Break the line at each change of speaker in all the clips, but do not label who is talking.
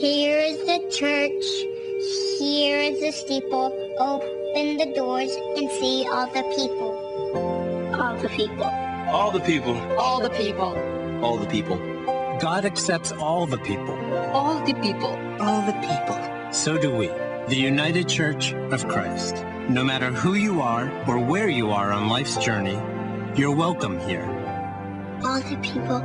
Here is the church. Here is the steeple. Open the doors and see all the people. All the people.
All the people.
All the people.
All the people.
God accepts all the people.
All the people.
All the people.
So do we, the United Church of Christ. No matter who you are or where you are on life's journey, you're welcome here.
All the people.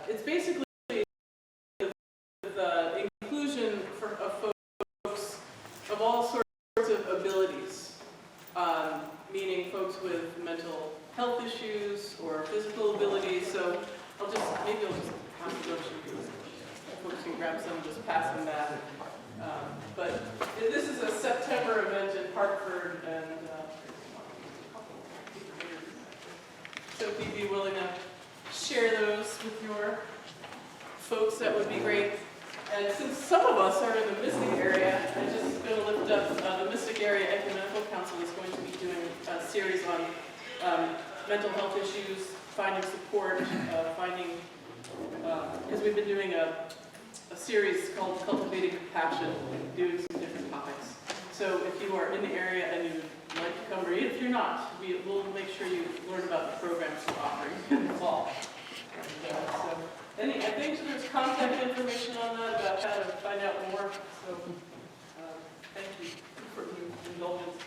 It's basically the inclusion of folks of all sorts of abilities, meaning folks with mental health issues or physical abilities. So maybe I'll just pass the motion. Folks can grab some, just pass them that. But this is a September event in Hartford, and so if you'd be willing to share those with your folks, that would be great. And since some of us are in the Mystic area, I'm just going to lift up the Mystic Area Ecumenical Council is going to be doing a series on mental health issues, finding support, because we've been doing a series called Cultivating Compassion, doing some different topics. So if you are in the area and you'd like to come read, if you're not, we'll make sure you learn about the programs we're offering in the fall. And I think there's contact information on that about how to find out more. So thank you for your indulgence.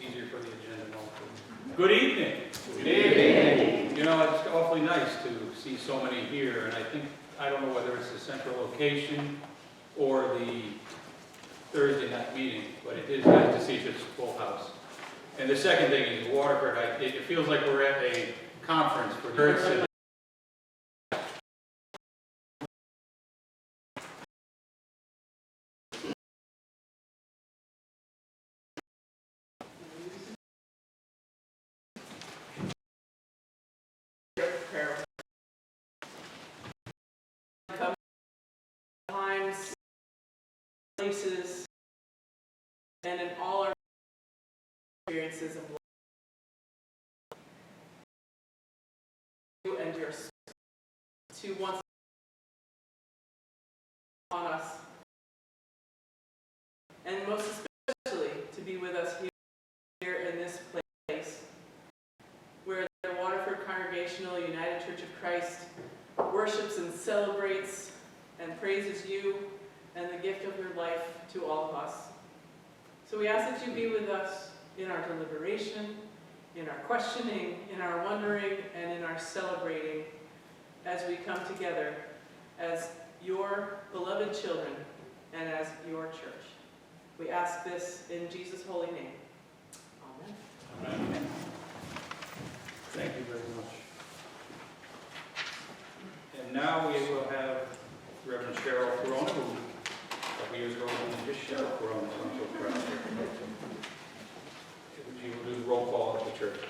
Easier for the agenda. Good evening. Good evening. You know, it's awfully nice to see so many here, and I don't know whether it's the central location or the Thursday night meeting, but it is nice to see just a full house. And the second thing is Waterford. It feels like we're at a conference for the
places, and in all our experiences of life, and your to once on us, and most especially to be with us here in this place, where the Waterford Congregational United Church of Christ worships and celebrates and praises you and the gift of your life to all of us. So we ask that you be with us in our deliberation, in our questioning, in our wondering, and in our celebrating as we come together as your beloved children and as your church. We ask this in Jesus' holy name. Amen.
Amen. Thank you very much. And now we will have Reverend Cheryl Corona, who a couple years ago was just Cheryl Corona, so I'm so proud of her. She will do the roll call of the church.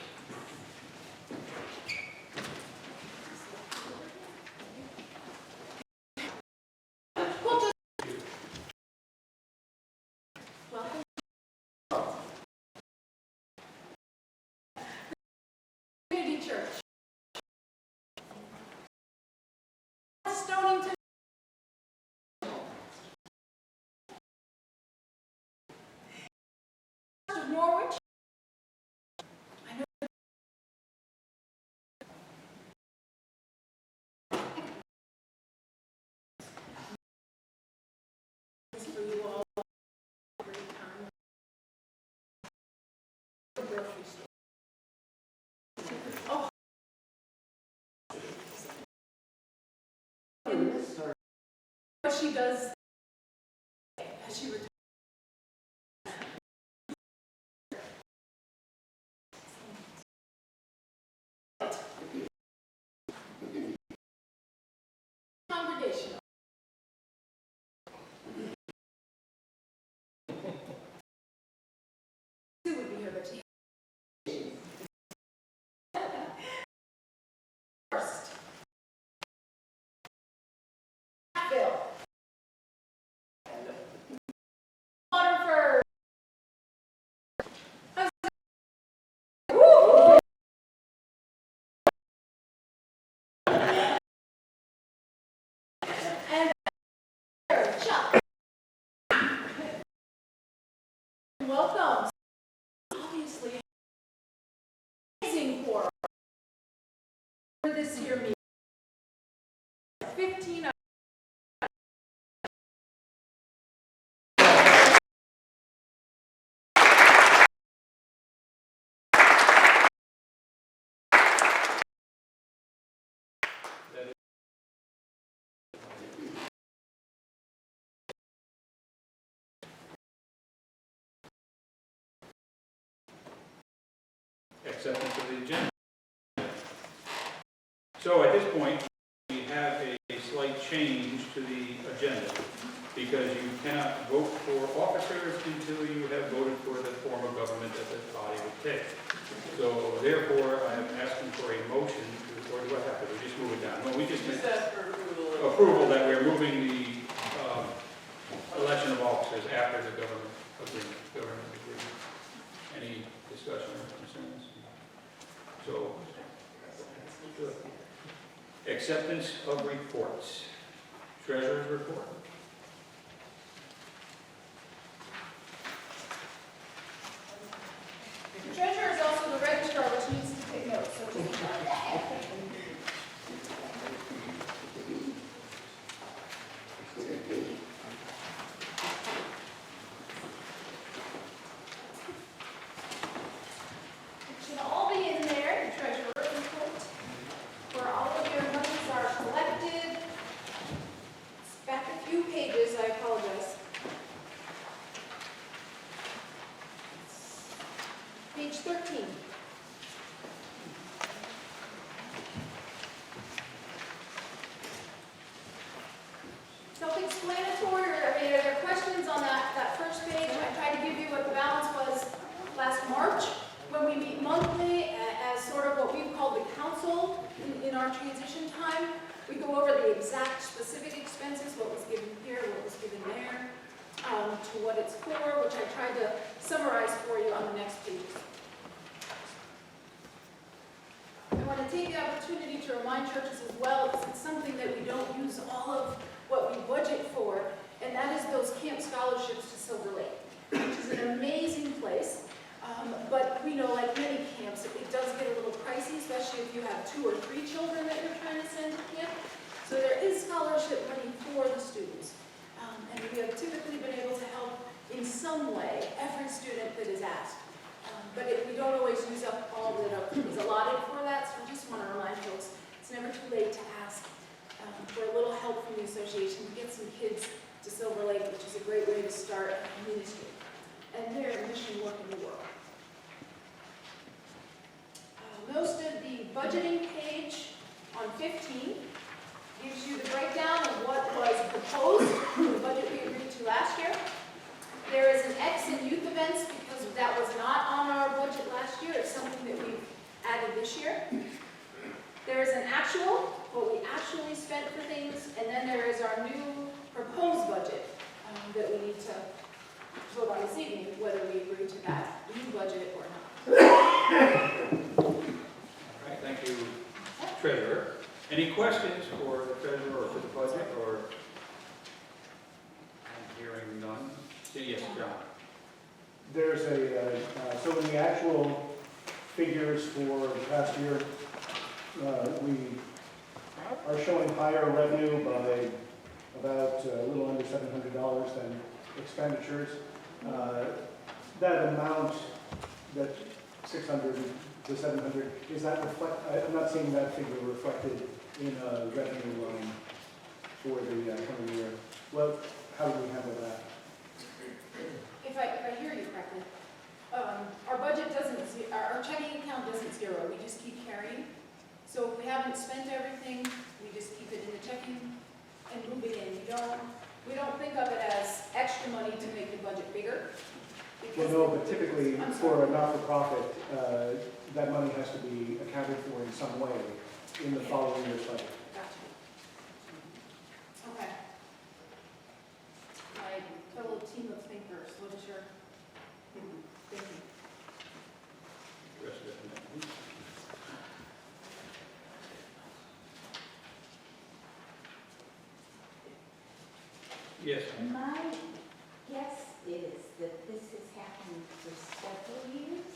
Norwich. For you all. what she does as she retires. Congregational. Sue would be here, but she first. Bill. Waterford. And Chuck. Welcome. Obviously, amazing for this year meeting. 15
Acceptance of the agenda. So at this point, we have a slight change to the agenda because you cannot vote for officers until you have voted for the form of government that the body would take. So therefore, I am asking for a motion to, or do I have to? We just move it down. No, we just make
Just ask for approval.
approval that we're moving the election of officers after the government agreement. Any discussion or concerns? So, good. Acceptance of reports. Treasurer's report.
The treasurer is also the registrar, which needs to take notes. So just it should all be in there, the treasurer report, where all of your monies are collected. It's back a few pages, I apologize. Page 13. Self-explanatory, or are there questions on that first page? I tried to give you what the balance was last March, when we meet monthly as sort of what we've called the council in our transition time. We go over the exact specific expenses, what was given here, what was given there, to what it's for, which I tried to summarize for you on the next pages. I want to take the opportunity to remind churches as well, because it's something that we don't use all of what we budget for, and that is those camp scholarships to Silver Lake, which is an amazing place. But we know, like many camps, it does get a little pricey, especially if you have 2 or 3 children that you're trying to send to camp. So there is scholarship money for the students. And we have typically been able to help in some way every student that is asked. But we don't always use up all that is allotted for that, so I just want to remind folks, it's never too late to ask for a little help from the association to get some kids to Silver Lake, which is a great way to start a ministry and their mission work in the world. Most of the budgeting page on 15 gives you the breakdown of what was proposed in the budget we agreed to last year. There is an X in youth events because that was not on our budget last year. It's something that we've added this year. There is an actual, what we actually spent for things, and then there is our new proposed budget that we need to vote on this evening, whether we agree to that new budget or not.
All right, thank you, Treasurer. Any questions for the Treasurer or for the budget, or? I'm hearing none. Yes, John.
There's so in the actual figures for the past year, we are showing higher revenue by about a little under $700 than expenditures. That amount, that 600 to 700, is that I'm not seeing that figure reflected in a revenue line for the coming year. Well, how do we handle that?
If I hear you correctly, our budget doesn't, our checking account doesn't zero, we just keep carrying. So if we haven't spent everything, we just keep it in the checking and move it in. We don't think of it as extra money to make the budget bigger.
Well, no, but typically
I'm
for
sorry.
a not-for-profit, that money has to be accounted for in some way in the following year's budget.
Gotcha. Okay. My fellow team of thinkers, what is your thinking?
Rest of it. Yes.
My guess is that this has happened for several years,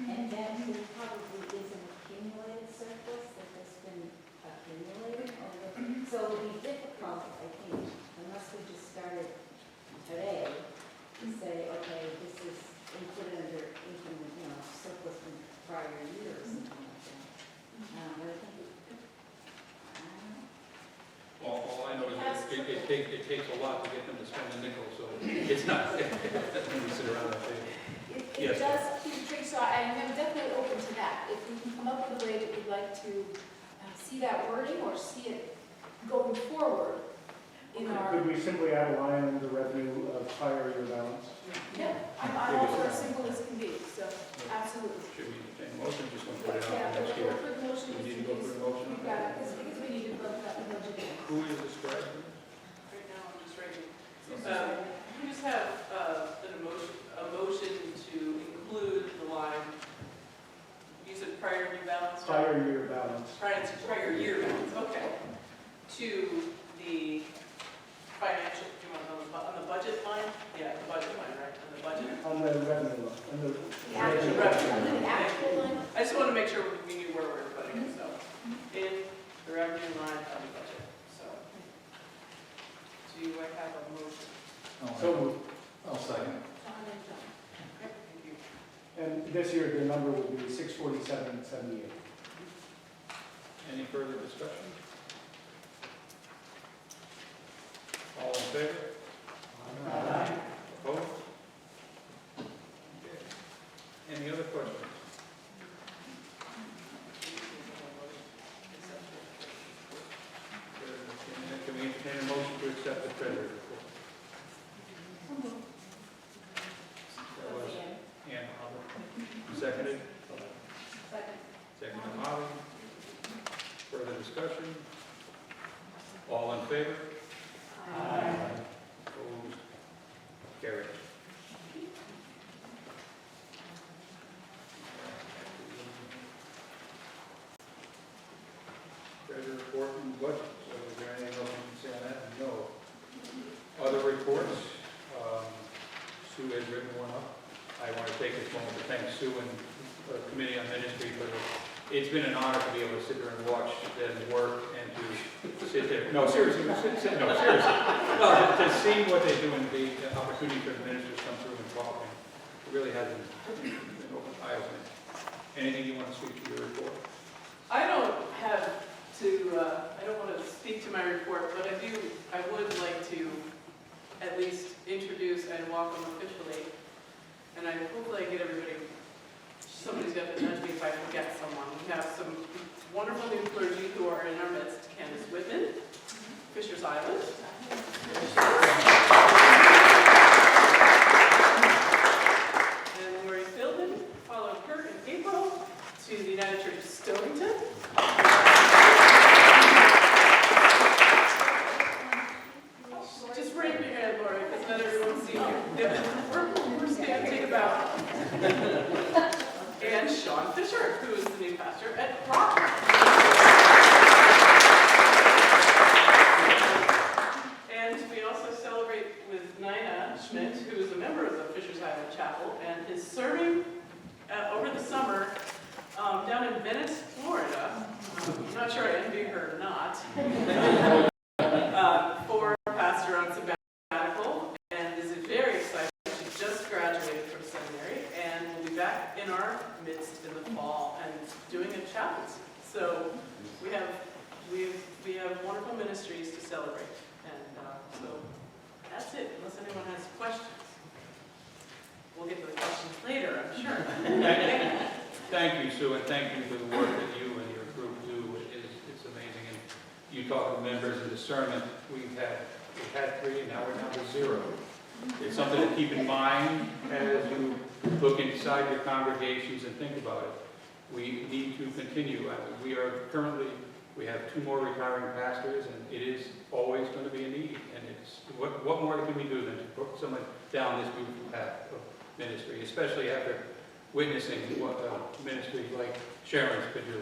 and that there probably is an accumulated surplus that has been accumulated over. So it will be difficult, I think, unless we just started today, to say, okay, this is included under income, surplus from prior year or something like that. But I think, I don't know.
All I know is that it takes a lot to get them to spend a nickel, so it's not, when we sit around that table.
It
Yes.
does keep tricky, so I am definitely open to that. If we can come up with a way that we'd like to see that wording or see it going forward in our,
Could we simply add a line under revenue of prior year balance?
yeah, I'm all for as simple as can be, so absolutely.
Should we entertain a motion, just want to put it
Yeah,
out
but
next
we'll
year?
put the motion,
We need to
just in
go
case
for the motion on
we've got
that?
it, because we need to vote that the budget in.
Who is the scribe?
Right now, I'm just writing. We just have a motion to include the line, you said prior year balance?
Prior year balance.
Prior year balance, okay. To the financial, do you want on the budget line? Yeah, the budget line, right, on the budget.
On the revenue line, on the
The actual,
revenue.
the actual line.
I just want to make sure we knew where we were putting it, so, in the revenue line of the budget, so. Do I have a motion?
So moved.
I'll second.
John and John.
Okay, thank you.
And this year, the number will be 647.78.
Any further discussion? All in favor? Opposed? Okay. Any other questions? Can we entertain a motion to accept the treasurer's report? That was Ann Oliver. Seconded? Seconded by Molly. Further discussion? All in favor? Opposed? Carried. Treasurer report and budget. So is there anything else you can say on that? No. Other reports? Sue has written one up. I want to take this moment to thank Sue and the Committee on Ministry for it's been an honor to be able to sit there and watch them work and to sit there. No, seriously. No, seriously. No, to see what they do and the opportunity for the ministers come through and talk. And it really has been eye-opening. Anything you want to speak to your report?
I don't want to speak to my report, but I would like to at least introduce and welcome officially, and hopefully I get everybody, somebody's got to nudge me if I forget someone. We have some wonderful new clergy who are in our midst. Candace Whitman, Fisher's Island. And Lori Fieldman, following her in April, to the United Church of Stonington. Just raise your hand, Lori, because not everyone's seen you. We're standing about. And Sean Fisher, who is the new pastor at Rock. And we also celebrate with Nina Schmidt, who is a member of the Fisher's Island Chapel, and is serving over the summer down in Venice, Florida. I'm not sure I envy her or not. For pastor on sabbatical, and is very excited. She just graduated from seminary and will be back in our midst in the fall and doing a chaplaincy. So we have wonderful ministries to celebrate.
Thank you, Sue, and thank you for the work that you and your group do. It's amazing. And you talk to members of discernment. We've had 3, and now we're down to 0. It's something to keep in mind as you look inside your congregations and think about it. We need to continue. We have 2 more retiring pastors, and it is always going to be a need. And it's what more can we do than to put someone down this beautiful path of ministry, especially after witnessing what a ministry like Sharon's could do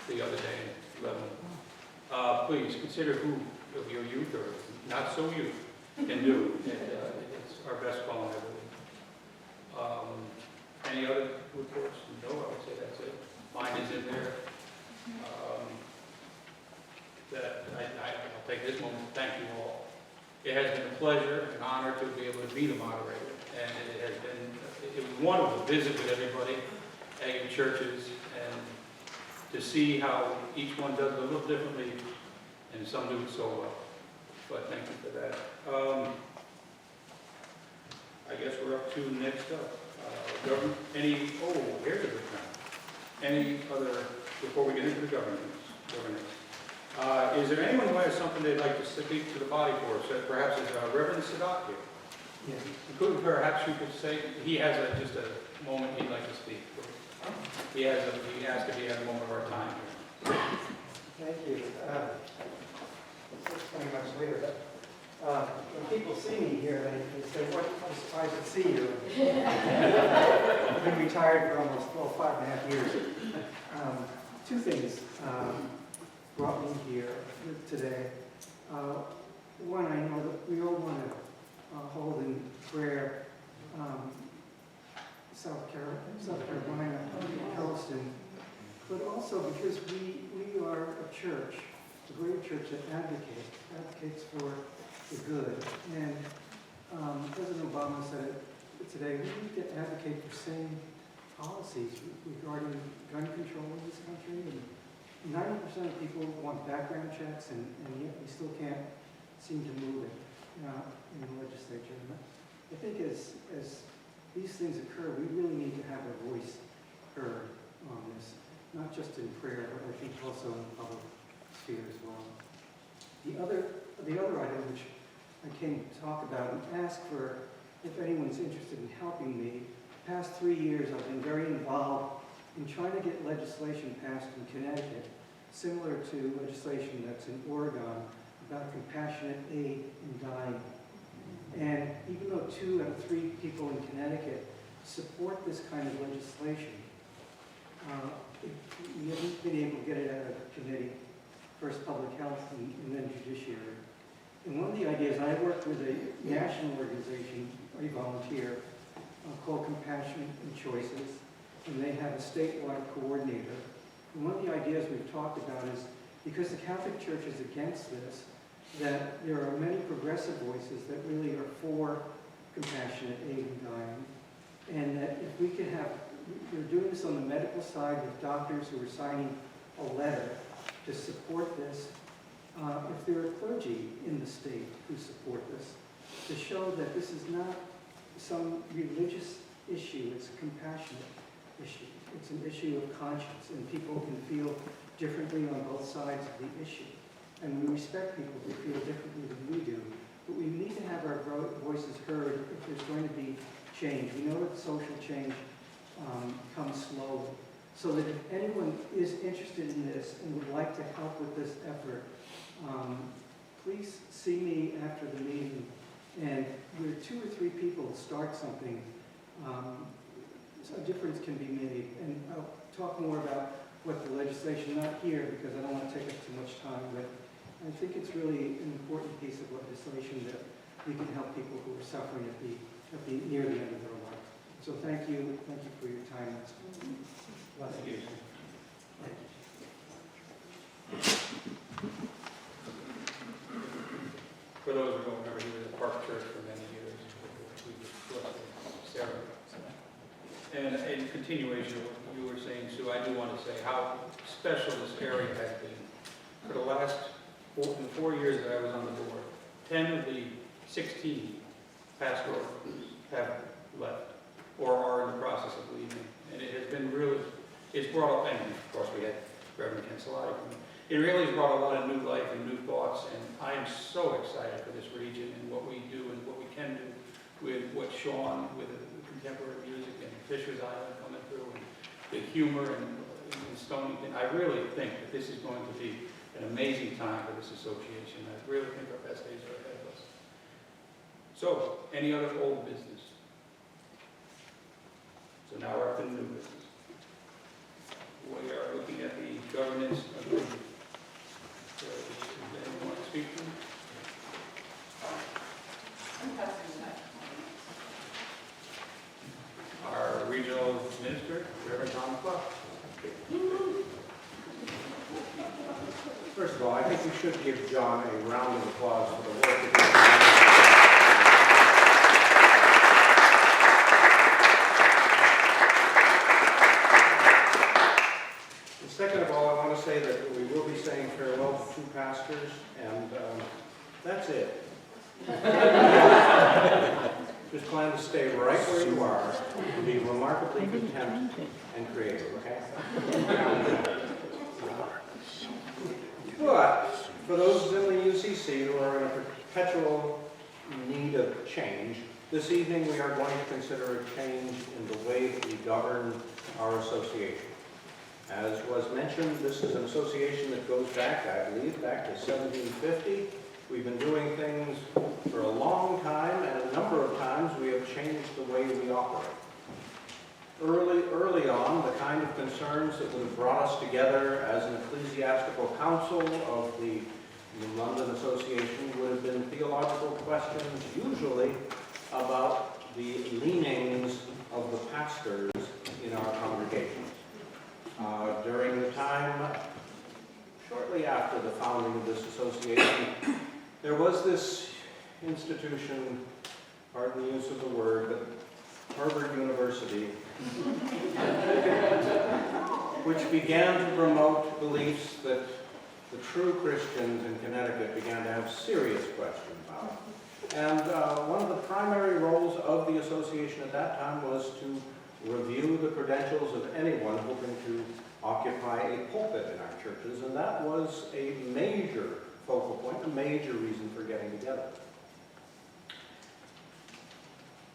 the other day in Lebanon. Please consider who of your youth or not so youth can do. It's our best calling, I believe. Any other reports? No, I would say that's it. Mine is in there. I'll take this moment to thank you all. It has been a pleasure, an honor to be able to be the moderator, and it was wonderful to visit with everybody at your churches and to see how each one does it a little differently, and some do it so well. But thank you for that. I guess we're up to next up. Government. Here's a good time. Any other, before we get into the governance? Is there anyone who has something they'd like to speak to the body for? So perhaps is Reverend Sadat here? Yes. Perhaps you could say, he has just a moment he'd like to speak. He asked if he had a moment of our time here.
Thank you. It's 20 months later, but when people see me here, they say, I'm surprised to see you. I've been retired for almost 5.5 years. 2 things brought me here today. One, I know that we all want to hold in prayer South Carolina, Charleston, but also because we are a church, a great church that advocates for the good. And President Obama said it today, we need to advocate for same policies regarding gun control in this country. And 90% of people want background checks, and yet we still can't seem to move it in the legislature. And I think as these things occur, we really need to have our voice heard on this, not just in prayer, but I think also in the public sphere as well. The other item which I came to talk about and ask for if anyone's interested in helping me. The past 3 years I've been very involved in trying to get legislation passed in Connecticut, similar to legislation that's in Oregon about compassionate aid in dying. And even though 2 out of 3 people in Connecticut support this kind of legislation, we haven't been able to get it out of committee, first public health and then judiciary. And one of the ideas, I worked with a national organization, a volunteer, called Compassion and Choices, and they have a statewide coordinator. And one of the ideas we've talked about is, because the Catholic Church is against this, that there are many progressive voices that really are for compassionate aid in dying, and that if we could have, we're doing this on the medical side with doctors who are signing a letter to support this, if there are clergy in the state who support this, to show that this is not some religious issue, it's a compassionate issue. It's an issue of conscience, and people can feel differently on both sides of the issue. And we respect people who feel differently than we do, but we need to have our voices heard if there's going to be change. We know that social change comes slowly. So that if anyone is interested in this and would like to help with this effort, please see me after the meeting. And where 2 or 3 people start something, a difference can be made. And I'll talk more about what the legislation, not here because I don't want to take up too much time, but I think it's really an important piece of legislation that we can help people who are suffering near the end of their life. So thank you for your time. Thank you.
For those who don't remember, he was at Park Church for many years. Sarah. And in continuation of what you were saying, Sue, I do want to say how special this area has been. For the last 4 years that I was on the board, 10 of the 16 pastorals have left or are in the process of leaving. And it has been really it's brought up, and of course we had Reverend Cancelati. It really has brought a lot of new life and new thoughts, and I am so excited for this region and what we do and what we can do with what Sean, with the contemporary music and Fisher's Island coming through, and the humor and Stonington. I really think that this is going to be an amazing time for this association. I really think our best days are ahead of us. So, any other old business? So now we're up to new business. We are looking at the governance agreement. So, does anyone want to speak to me?
I'm passing that.
Our regional minister, Reverend Tom Clark.
First of all, I think we should give John a round of applause for the work that he's done. And second of all, I want to say that we will be saying farewell to 2 pastors, and that's it. Just plan to stay right where you are and be remarkably content and creative, okay? But for those in the UCC who are in a perpetual need of change, this evening we are going to consider a change in the way that we govern our association. As was mentioned, this is an association that goes back, I believe, back to 1750. We've been doing things for a long time, and a number of times we have changed the way we operate. Early on, the kind of concerns that would have brought us together as an ecclesiastical council of the London Association would have been theological questions, usually about the leanings of the pastors in our congregations. During the time shortly after the founding of this association, there was this institution, pardon the use of the word, but Harvard University, which began to promote beliefs that the true Christians in Connecticut began to have serious questions about. And one of the primary roles of the association at that time was to review the credentials of anyone hoping to occupy a pulpit in our churches, and that was a major focal point, a major reason for getting together.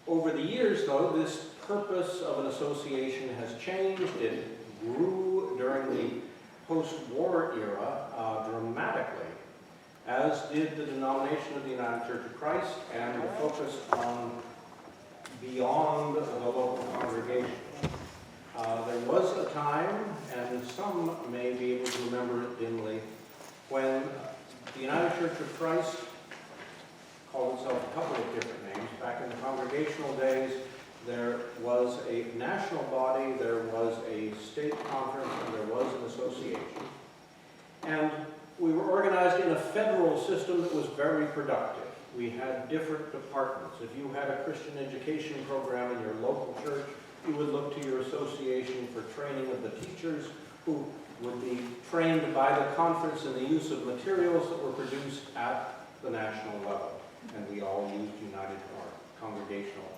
Over the years, though, this purpose of an association has changed. It grew during the post-war era dramatically, as did the denomination of the United Church of Christ and the focus on beyond the local congregation. There was a time, and some may be able to remember it dimly, when the United Church of Christ called itself a couple of different names. Back in the congregational days, there was a national body, there was a state conference, and there was an association. And we were organized in a federal system that was very productive. We had different departments. If you had a Christian education program in your local church, you would look to your association for training of the teachers who would be trained by the conference in the use of materials that were produced at the national level. And we all used United Congregational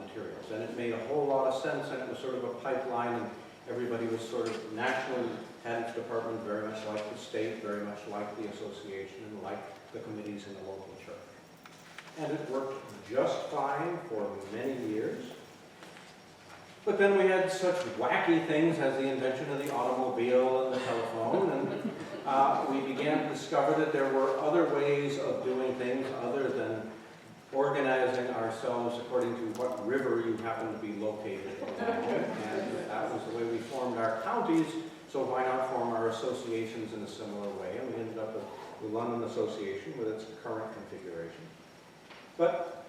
materials. And it made a whole lot of sense, and it was sort of a pipeline, and everybody was sort of nationally had its department very much like the state, very much like the association, and like the committees in the local church. And it worked just fine for many years. But then we had such wacky things as the invention of the automobile and the telephone, and we began to discover that there were other ways of doing things other than organizing ourselves according to what river you happen to be located along. And that was the way we formed our counties, so why not form our associations in a similar way? And we ended up with the London Association with its current configuration. But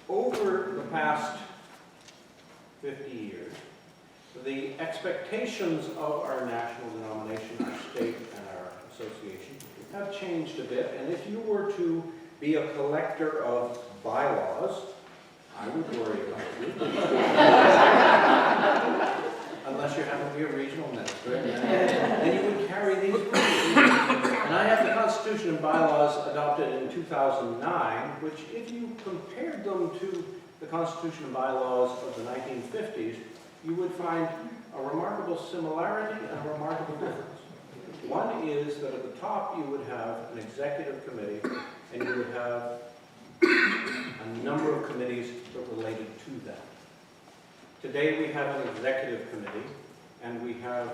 over the past 50 years, the expectations of our national denomination, our state, and our association have changed a bit. And if you were to be a collector of bylaws, I would worry about you. Unless you happen to be a regional minister. And you would carry these with you. And I have the Constitution and bylaws adopted in 2009, which if you compared them to the Constitution and bylaws of the 1950s, you would find a remarkable similarity and a remarkable difference. One is that at the top you would have an executive committee, and you would have a number of committees that related to that. Today we have an executive committee, and we have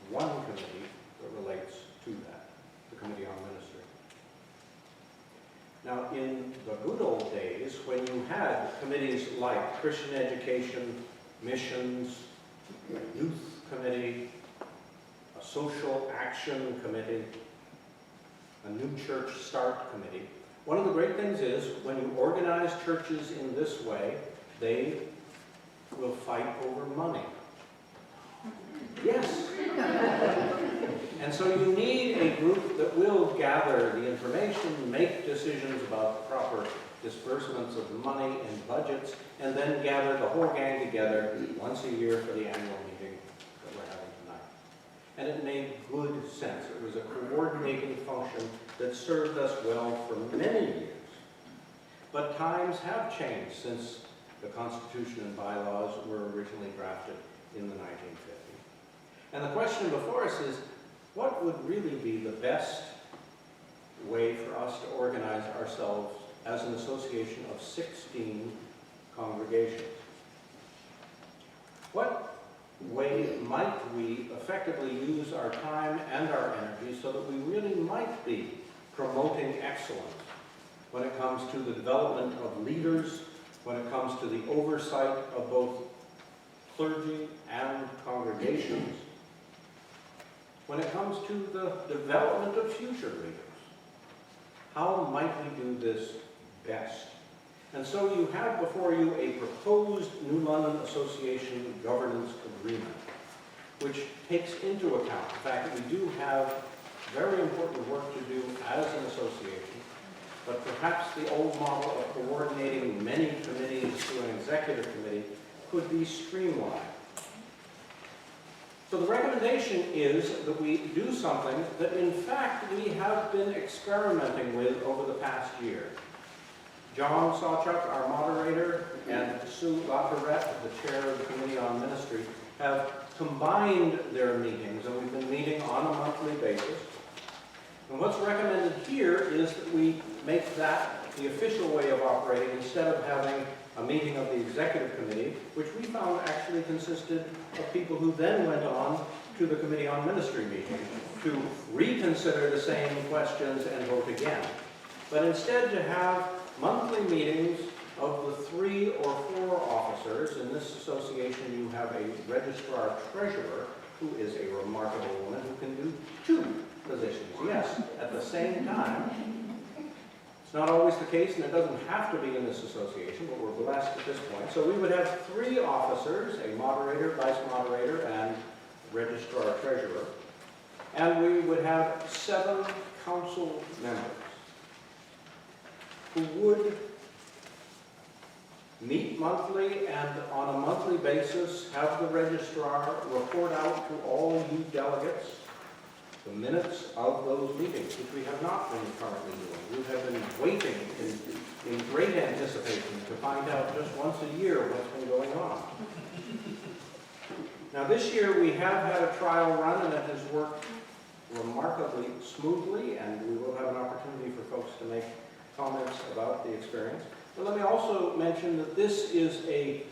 one committee that relates to that, the Committee on Ministry. Now, in the good old days, when you had committees like Christian Education, Missions, Youth Committee, a Social Action Committee, a New Church Start Committee, one of the great things is when you organize churches in this way, they will fight over money. Yes. And so you need a group that will gather the information, make decisions about the proper disbursements of money and budgets, and then gather the whole gang together once a year for the annual meeting that we're having tonight. And it made good sense. It was a coordinating function that served us well for many years. But times have changed since the Constitution and bylaws were originally drafted in the 1950s. And the question before us is, what would really be the best way for us to organize ourselves as an association of 16 congregations? What way might we effectively use our time and our energy so that we really might be promoting excellence when it comes to the development of leaders, when it comes to the oversight of both clergy and congregations, when it comes to the development of future leaders? How might we do this best? And so you have before you a proposed New London Association governance agreement, which takes into account the fact that we do have very important work to do as an association, but perhaps the old model of coordinating many committees to an executive committee could be streamlined. So the recommendation is that we do something that in fact we have been experimenting with over the past year. John Sawchuk, our moderator, and Sue Latorette, the chair of the Committee on Ministry, have combined their meetings, and we've been meeting on a monthly basis. And what's recommended here is that we make that the official way of operating instead of having a meeting of the executive committee, which we found actually consisted of people who then went on to the Committee on Ministry meeting to reconsider the same questions and vote again. But instead to have monthly meetings of the 3 or 4 officers. In this association you have a registrar treasurer who is a remarkable woman who can do 2 positions, yes, at the same time. It's not always the case, and it doesn't have to be in this association, but we're blessed at this point. So we would have 3 officers, a moderator, vice moderator, and registrar treasurer. And we would have 7 council members who would meet monthly and on a monthly basis have the registrar report out to all you delegates the minutes of those meetings, which we have not been currently doing. We have been waiting in great anticipation to find out just once a year what's been going on. Now this year we have had a trial run and it has worked remarkably smoothly, and we will have an opportunity for folks to make comments about the experience. But let me also mention that this is a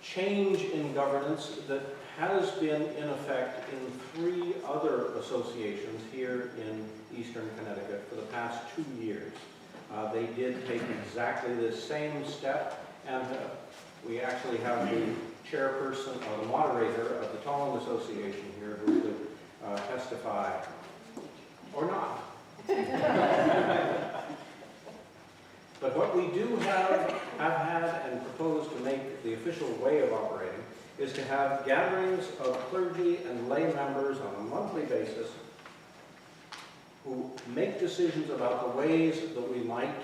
change in governance that has been in effect in 3 other associations here in Eastern Connecticut for the past 2 years. They did take exactly the same step, and we actually have the chairperson or the moderator of the Tolland Association here who could testify, or not. But what we do have had and propose to make the official way of operating is to have gatherings of clergy and lay members on a monthly basis who make decisions about the ways that we might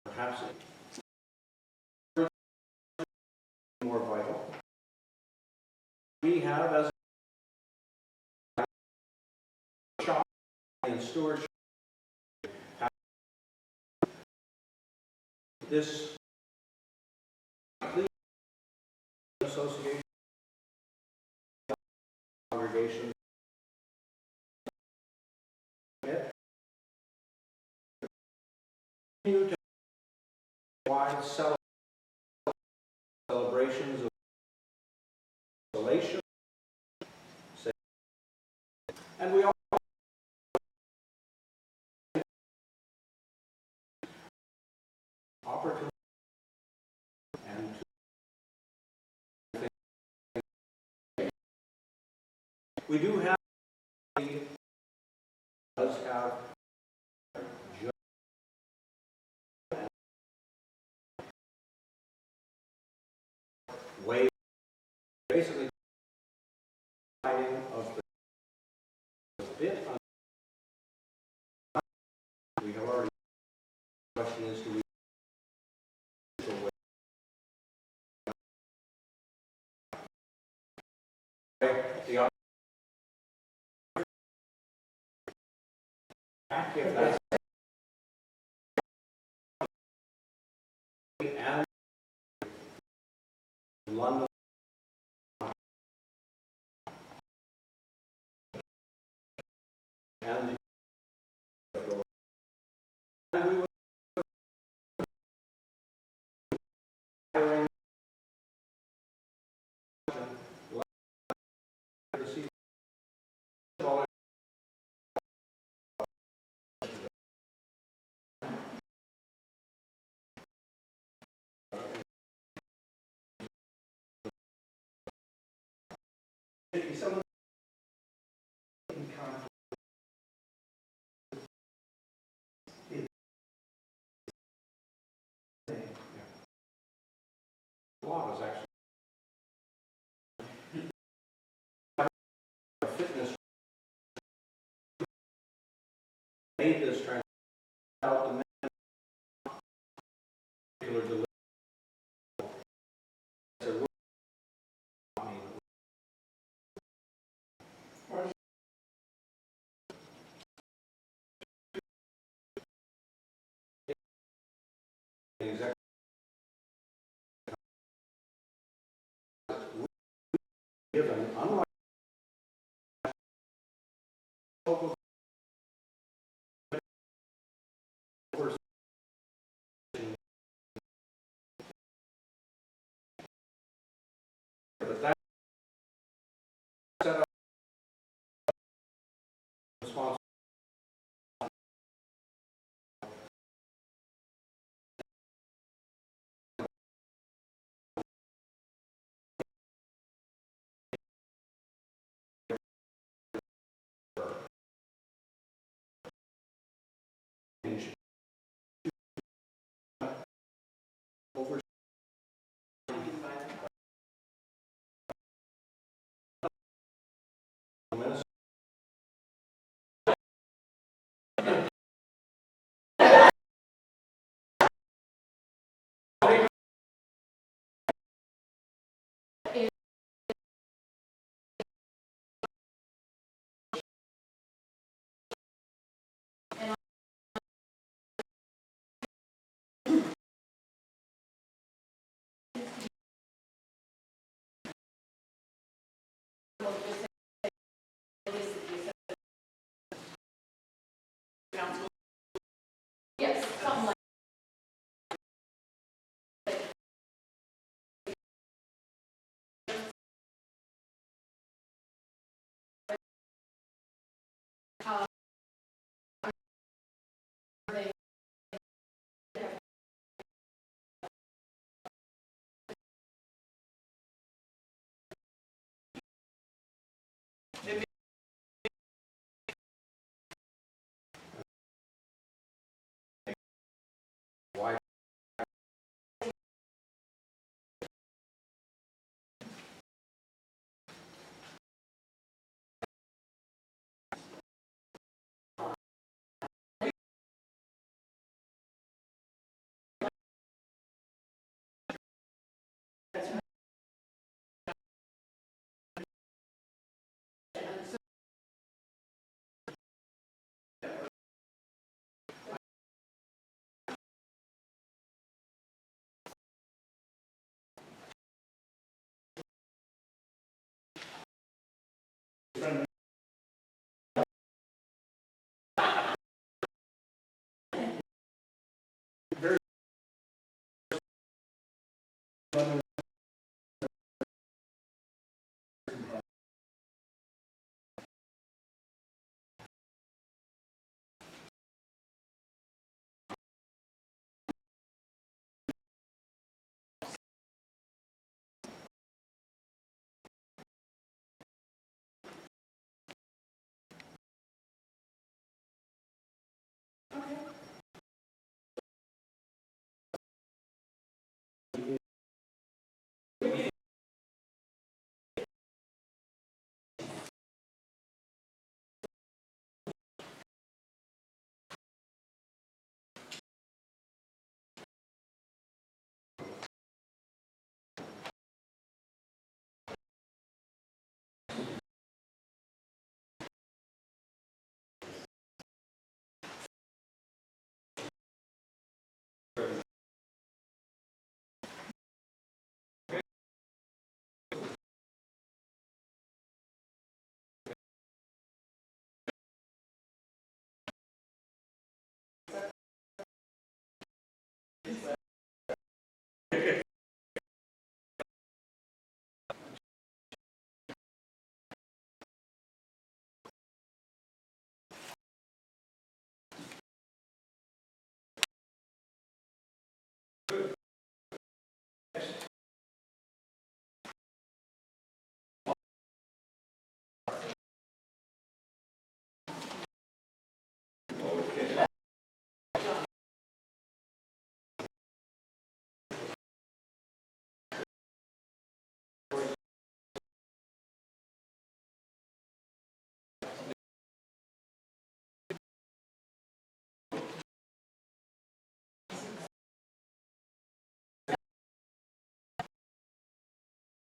perhaps more vital. We have as and stewardship this associations continue to wide celebrations of isolation, and we all opportunity and we do have does have way basically fighting of the bit we have already the question is do we the other if that's and London and we will to see some in conflict. Law is actually fitness made this transition out the particular delivery. Exactly. Given, unlike local but that set up responsibility. Over Minnesota.
Yes, something like
Why
very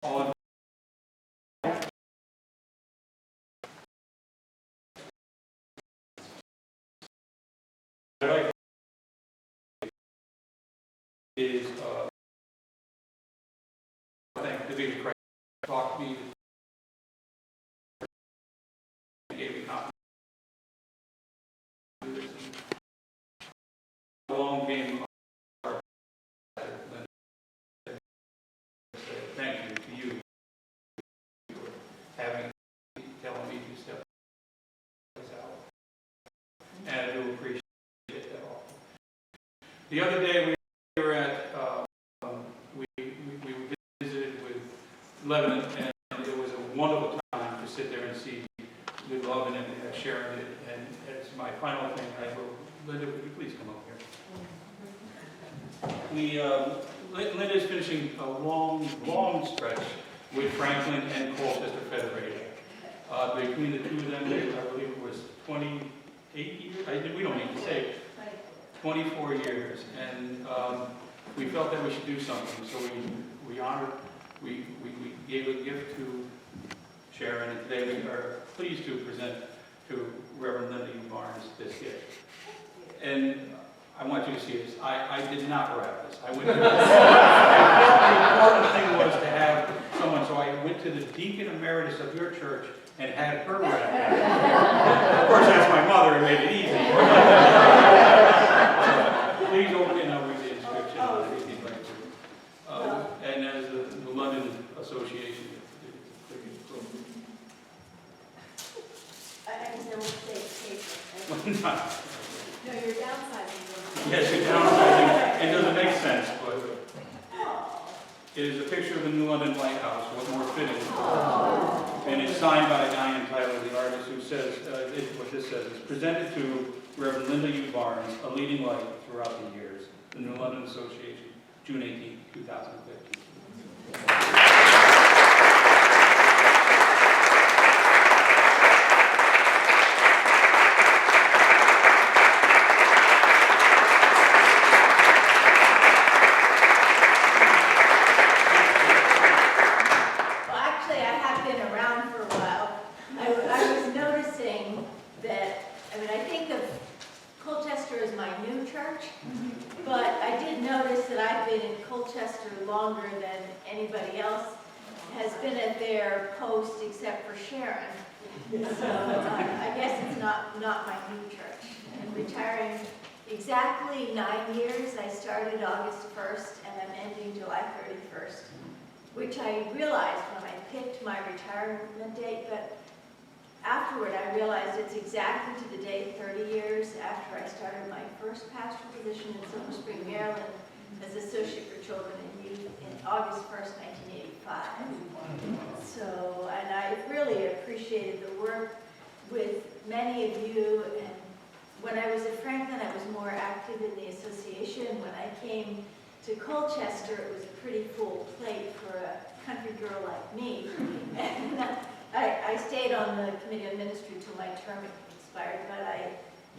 on is I think the big Christ talked to me, gave me confidence. Along came our thank you to you for having telling me to step this out, and I do appreciate that all. The other day we were at we visited with Lebanon, and it was a wonderful time to sit there and see the love and sharing it. And as my final thing, I will, Linda, would you please come up here? Linda is finishing a long stretch with Franklin and Colchester Federated. Between the two of them, I believe it was 28 years. We don't need to say 24 years, and we felt that we should do something. So we honored. We gave a gift to Sharon, and today we are pleased to present to Reverend Linda Barnes this gift. And I want you to see this. I did not wrap this. I went to the important thing was to have someone, so I went to the Deacon Emeritus of your church and had her wrap it. Of course, that's my mother and made it easy. Please open it and I'll read the inscription on it if you'd like to. And as the London Association.
I just don't say paper.
No, you're downsizing.
Yes, you're downsizing. It doesn't make sense, but it is a picture of the New London Lighthouse. What more fitting? And it's signed by Diane Tyler, the artist, who says, what this says is, presented to Reverend Linda U. Barnes, a leading light throughout the years. The New London Association, June 18, 2015.
Longer than anybody else has been at their post except for Sharon. So I guess it's not my new church. And retiring exactly 9 years. I started August 1st and I'm ending July 31st, which I realized when I picked my retirement date, but afterward I realized it's exactly to the day 30 years after I started my first pastoral position in Silver Spring, Maryland as Associate for Children and Youth in August 1st, 1985. So, and I really appreciated the work with many of you, and when I was at Franklin, I was more active in the association. When I came to Colchester, it was a pretty full plate for a country girl like me. And I stayed on the Committee on Ministry till my term expired, but I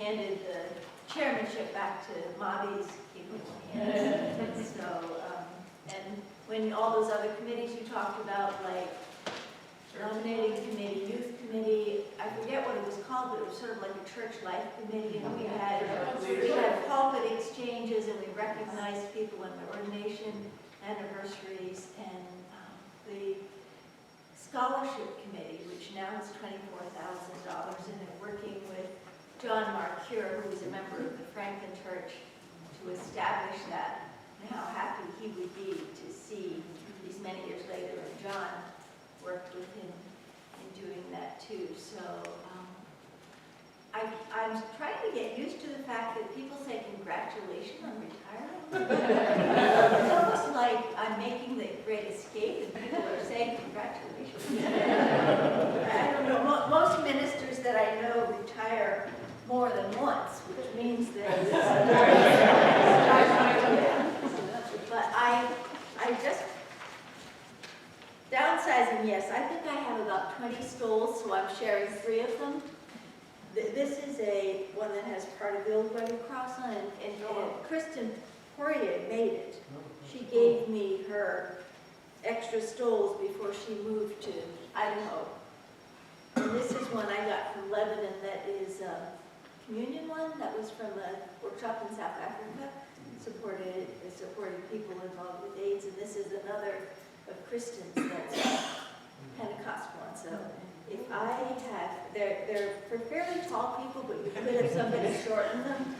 handed the chairmanship back to Mavi's capable hands. So, and when all those other committees you talked about, like nominating committee, youth committee, I forget what it was called, but it was sort of like a church life committee, and we had pulpit exchanges, and we recognized people in their ordination anniversaries, and the scholarship committee, which now is $24,000, and they're working with John Marcure, who is a member of the Franklin Church, to establish that, and how happy he would be to see these many years later, and John worked with him in doing that too. So I'm trying to get used to the fact that people say congratulations on retirement. It's almost like I'm making the great escape and people are saying congratulations. I don't know, most ministers that I know retire more than once, which means that but I just downsizing, yes. I think I have about 20 stalls, so I'm sharing 3 of them. This is one that has part of the old Red Cross on it, and Kristen Poirier made it. She gave me her extra stalls before she moved to Idaho. And this is one I got from Lebanon that is a communion one that was from a workshop in South Africa, supporting people involved with AIDS, and this is another of Kristen's, that's Pentecost one. So if I have, they're for fairly tall people, but you could have somebody shorten them.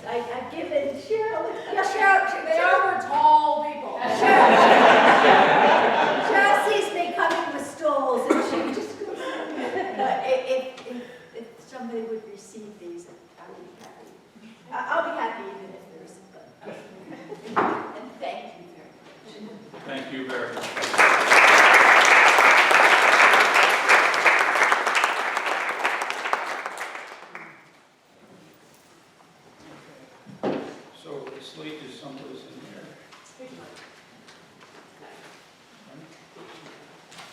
I've given Cheryl,
They are for tall people.
Cheryl sees me coming with stools, and she just goes, but if somebody would receive these, I would be happy. I'll be happy even if there isn't, but, and thank you very much.
Thank you very much. So the slate is someplace in there.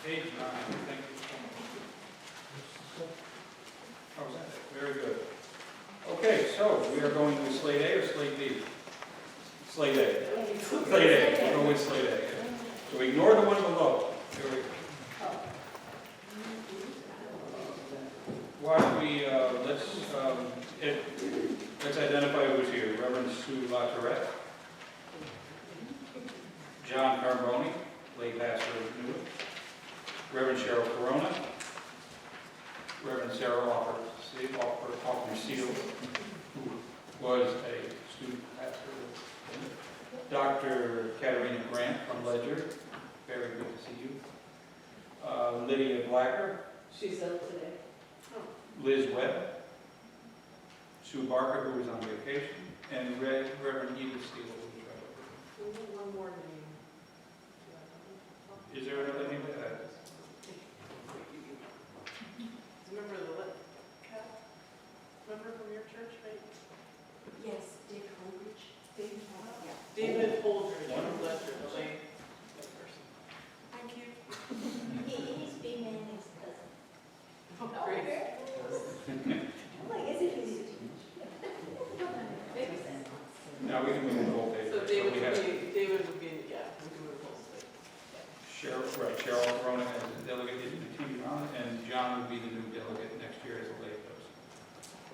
Page 9, thank you so much. How's that? Very good. Okay, so we are going with slate A or slate B? Slate A. Slate A. We'll go with slate A. So ignore the one below. Here we go. Why don't we, let's identify who's here. Reverend Sue LaTourette, John Carboni, late pastor of Newark, Reverend Cheryl Corona, Reverend Sarah Hoffner Seal, who was a student pastor, Dr. Katarina Grant from Ledger, very good to see you, Lydia Blacker,
She's up today.
Liz Webb, Sue Barker, who was on vacation, and Reverend Edith Steele, who was right over.
We have one more name.
Is there another name like that?
Remember the member from your church, right?
Yes, Dick Holdridge.
David Holdridge from Ledger, the late person. Thank you.
He's being Manny's cousin.
Oh, great.
I'm like, is it his?
Now we can move the whole page.
So David would be, yeah, we can move the whole slate.
Cheryl Corona as the delegate is continuing on, and John would be the new delegate next year as a lay person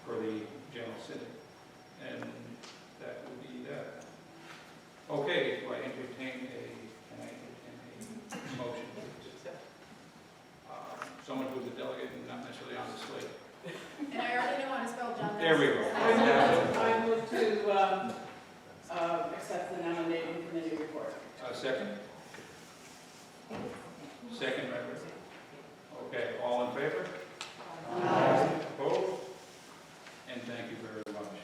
for the general synod. And that would be that. Okay, do I entertain a motion? Someone who's a delegate and not necessarily on the slate.
And I already know how to spell John.
There we go.
I move to accept the nominating committee report.
Second? Second, member. Okay, all in favor? Aye. Opposed? And thank you very much.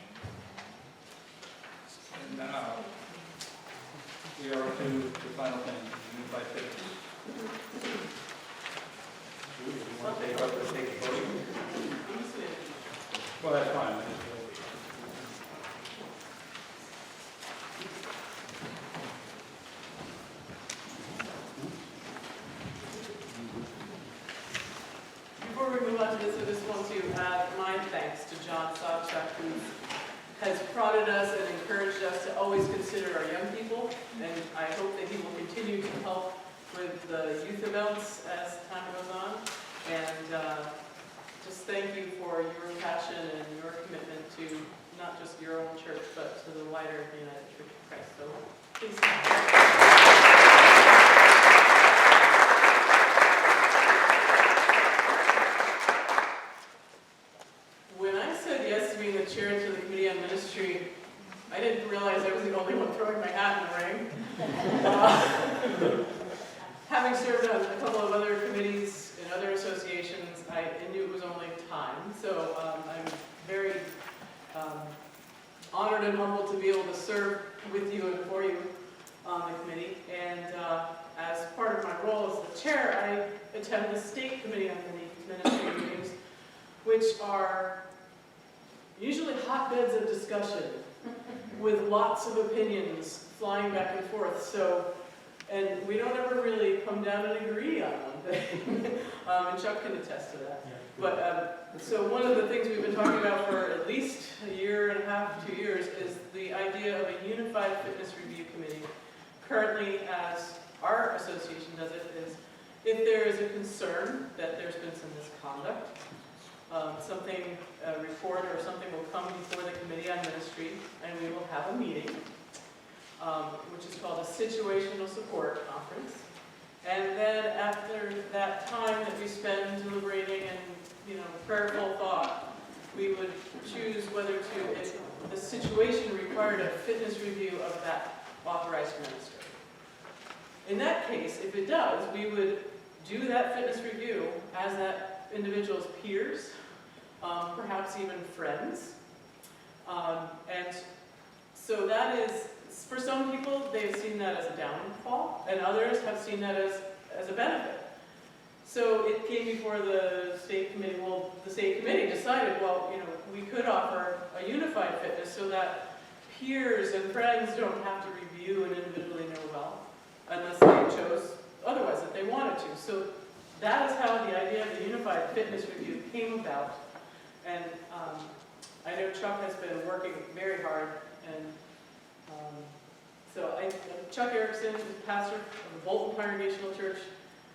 And now, we are up to the final thing, unified fitness. Sue, if you want to take up or take the voting? Well, that's fine.
Before we move on to this, I just want to add my thanks to John Sawchuk, who has prodded us and encouraged us to always consider our young people, and I hope that he will continue to help with the youth events as time goes on. And just thank you for your passion and your commitment to not just your own church, but to the wider United Church of Christ. So please stand. When I said yes to being the chair to the Committee on Ministry, I didn't realize I was the only one throwing my hat in the ring. Having served on a couple of other committees and other associations, I knew it was only time. So I'm very honored and humbled to be able to serve with you and for you on the committee. And as part of my role as the chair, I attend the State Committee on Ministry meetings, which are usually hotbeds of discussion with lots of opinions flying back and forth. So, and we don't ever really come down and agree on one thing. And Chuck can attest to that. But so one of the things we've been talking about for at least a year and a half, 2 years, is the idea of a unified fitness review committee. Currently, as our association does it, is if there is a concern that there's been some misconduct, something, a report or something will come before the Committee on Ministry, and we will have a meeting, which is called a situational support conference. And then after that time that we spend deliberating and, prayerful thought, we would choose whether to, if the situation required a fitness review of that authorized minister. In that case, if it does, we would do that fitness review as that individual's peers, perhaps even friends. And so that is, for some people, they've seen that as a downfall, and others have seen that as a benefit. So it came before the state committee. Well, the state committee decided, well, we could offer a unified fitness so that peers and friends don't have to review and individually know well, unless they chose otherwise, if they wanted to. So that is how the idea of the unified fitness review came about. And I know Chuck has been working very hard, and so Chuck Erickson is pastor of the Bolton Congregational Church.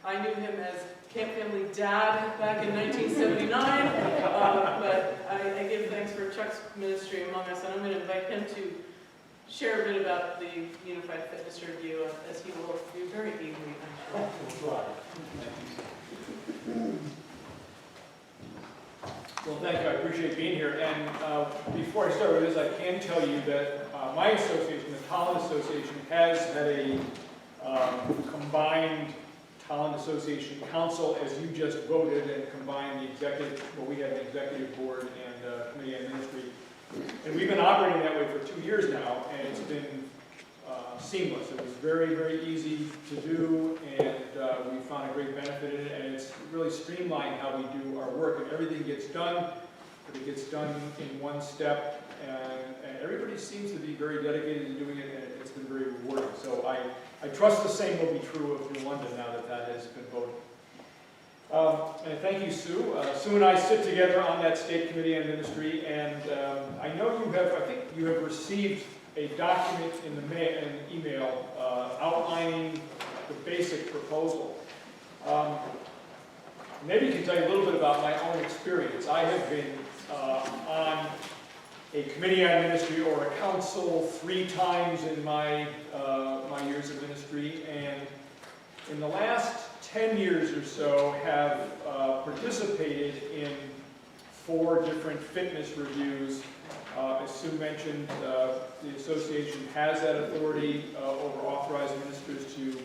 I knew him as Camp Family Dad back in 1979, but I give thanks for Chuck's ministry among us, and I'm going to invite him to share a bit about the Unified Fitness Review, as he will do very ably, I'm sure.
Well, thank you. I appreciate being here. And before I start with this, I can tell you that my association, the Talent Association, has had a combined Talent Association Council, as you just voted, and combined the executive, well, we have an executive board and committee on ministry. And we've been operating that way for 2 years now, and it's been seamless. It was very, very easy to do, and we found a great benefit in it, and it's really streamlined how we do our work, and everything gets done, but it gets done in one step, and everybody seems to be very dedicated to doing it, and it's been very rewarding. So I trust the same will be true of New London now that that has been voted. And thank you, Sue. Sue and I sit together on that State Committee on Ministry, and I know you have, I think you have received a document in the email outlining the basic proposal. Maybe you can tell you a little bit about my own experience. I have been on a committee on ministry or a council 3 times in my years of ministry, and in the last 10 years or so have participated in 4 different fitness reviews As Sue mentioned, the association has that authority over authorized ministers to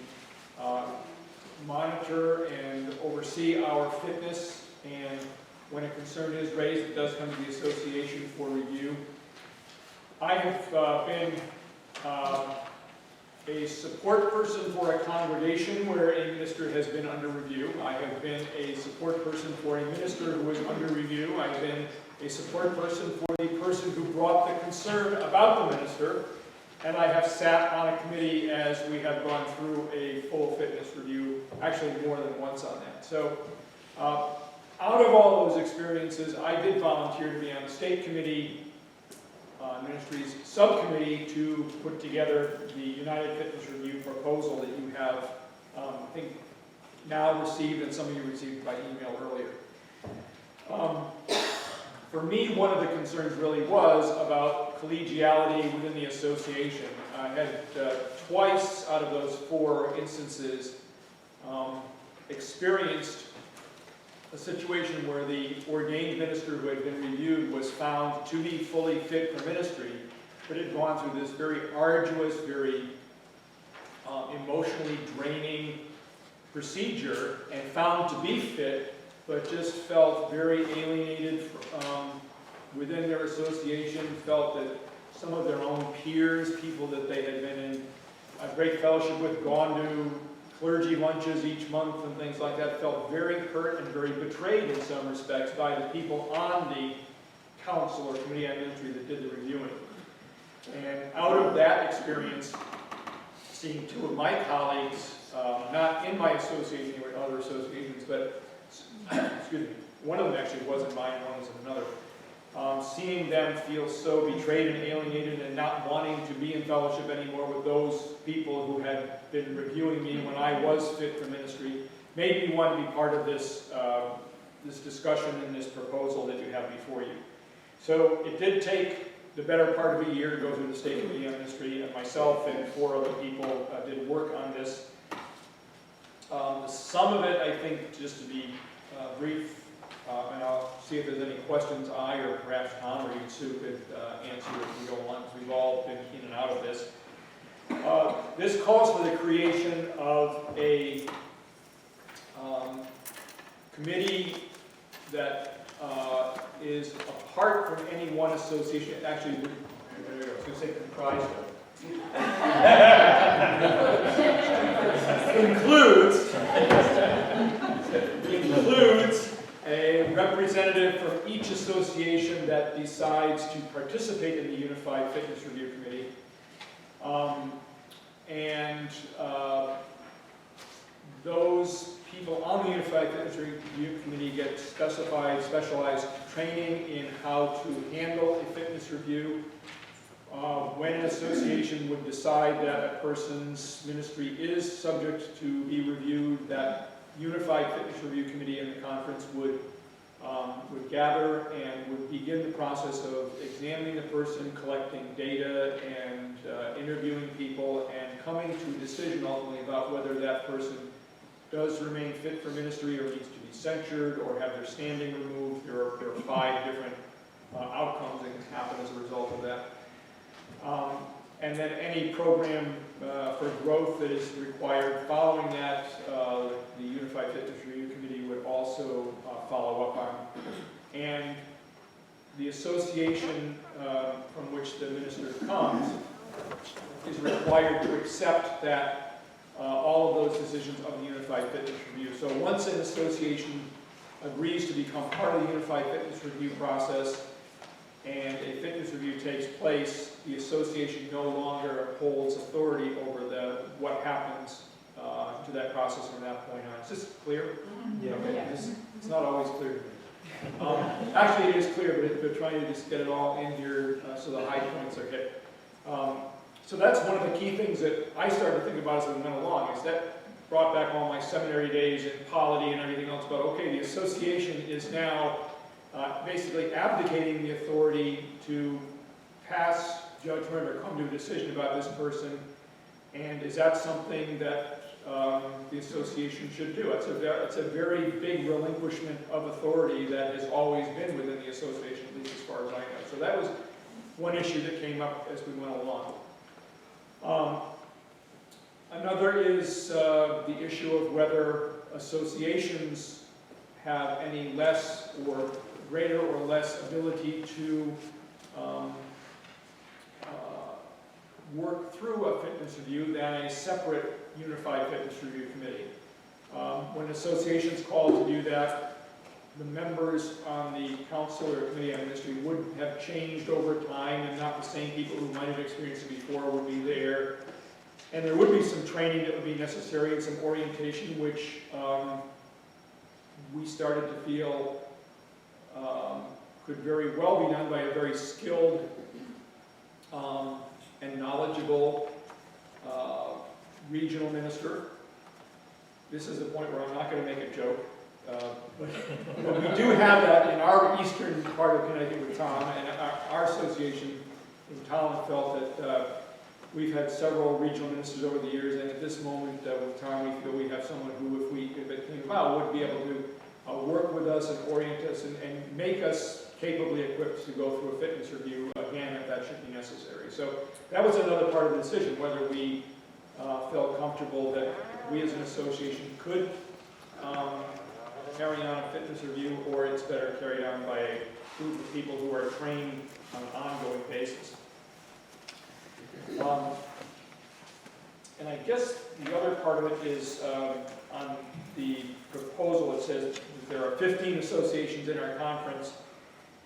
monitor and oversee our fitness, and when a concern is raised, it does come to the association for review. I have been a support person for a congregation where a minister has been under review. I have been a support person for a minister who was under review. I've been a support person for the person who brought the concern about the minister. And I have sat on a committee as we have gone through a full fitness review, actually more than once on that. So out of all those experiences, I did volunteer to be on the state committee ministries subcommittee to put together the United Fitness Review proposal that you have, I think, now received, and some of you received by email earlier. For me, one of the concerns really was about collegiality within the association. I had twice out of those 4 instances experienced a situation where the ordained minister who had been reviewed was found to be fully fit for ministry, but had gone through this very arduous, very emotionally draining procedure and found to be fit, but just felt very alienated within their association, felt that some of their own peers, people that they had been in a great fellowship with, gone to clergy lunches each month and things like that, felt very hurt and very betrayed in some respects by the people on the council or committee on ministry that did the reviewing. And out of that experience, seeing 2 of my colleagues, not in my association or in other associations, but excuse me, one of them actually wasn't mine, one was in another. Seeing them feel so betrayed and alienated and not wanting to be in fellowship anymore with those people who had been reviewing me when I was fit for ministry made me want to be part of this, this discussion and this proposal that you have before you. So it did take the better part of a year to go through the State Committee on Ministry, and myself and 4 other people did work on this. Some of it, I think, just to be brief, and I'll see if there's any questions I or perhaps Tom or even Sue could answer as we go along, because we've all been in and out of this. This calls for the creation of a committee that is apart from any one association. Actually, I was going to say comprised of. includes a representative from each association that decides to participate in the Unified Fitness Review Committee. Those people on the Unified Fitness Review Committee get specialized training in how to handle a fitness review. When an association would decide that a person's ministry is subject to be reviewed, that Unified Fitness Review Committee and the conference would gather and would begin the process of examining the person, collecting data, and interviewing people, and coming to a decision ultimately about whether that person does remain fit for ministry or needs to be censured or have their standing removed. There are 5 different outcomes that can happen as a result of that. And then any program for growth that is required following that, the Unified Fitness Review Committee would also follow up on. And the association from which the minister comes is required to accept that all of those decisions of the Unified Fitness Review. So once an association agrees to become part of the Unified Fitness Review process, and a fitness review takes place, the association no longer holds authority over what happens to that process from that point on. Is this clear?
Yeah.
Okay. It's not always clear to me. Actually, it is clear, but they're trying to just get it all in here so the high points are hit. So that's one of the key things that I started to think about as we went along, is that brought back all my seminary days in polity and everything else about, okay, the association is now basically abdicating the authority to pass judgment or come to a decision about this person, and is that something that the association should do? It's a very big relinquishment of authority that has always been within the association, at least as far as I know. So that was one issue that came up as we went along. Another is the issue of whether associations have any less or greater or less ability to work through a fitness review than a separate unified fitness review committee. When associations call to do that, the members on the council or committee on ministry would have changed over time, and not the same people who might have experienced it before would be there. And there would be some training that would be necessary and some orientation, which we started to feel could very well be done by a very skilled and knowledgeable regional minister. This is the point where I'm not going to make a joke. But we do have that in our eastern part of Connecticut with Tom, and our association in Tom felt that we've had several regional ministers over the years, and at this moment with Tom, we feel we have someone who, if it came about, would be able to work with us and orient us and make us capably equipped to go through a fitness review again if that should be necessary. So that was another part of the decision, whether we felt comfortable that we as an association could carry on a fitness review, or it's better carried on by a group of people who are trained on an ongoing basis. And I guess the other part of it is on the proposal, it says there are 15 associations in our conference,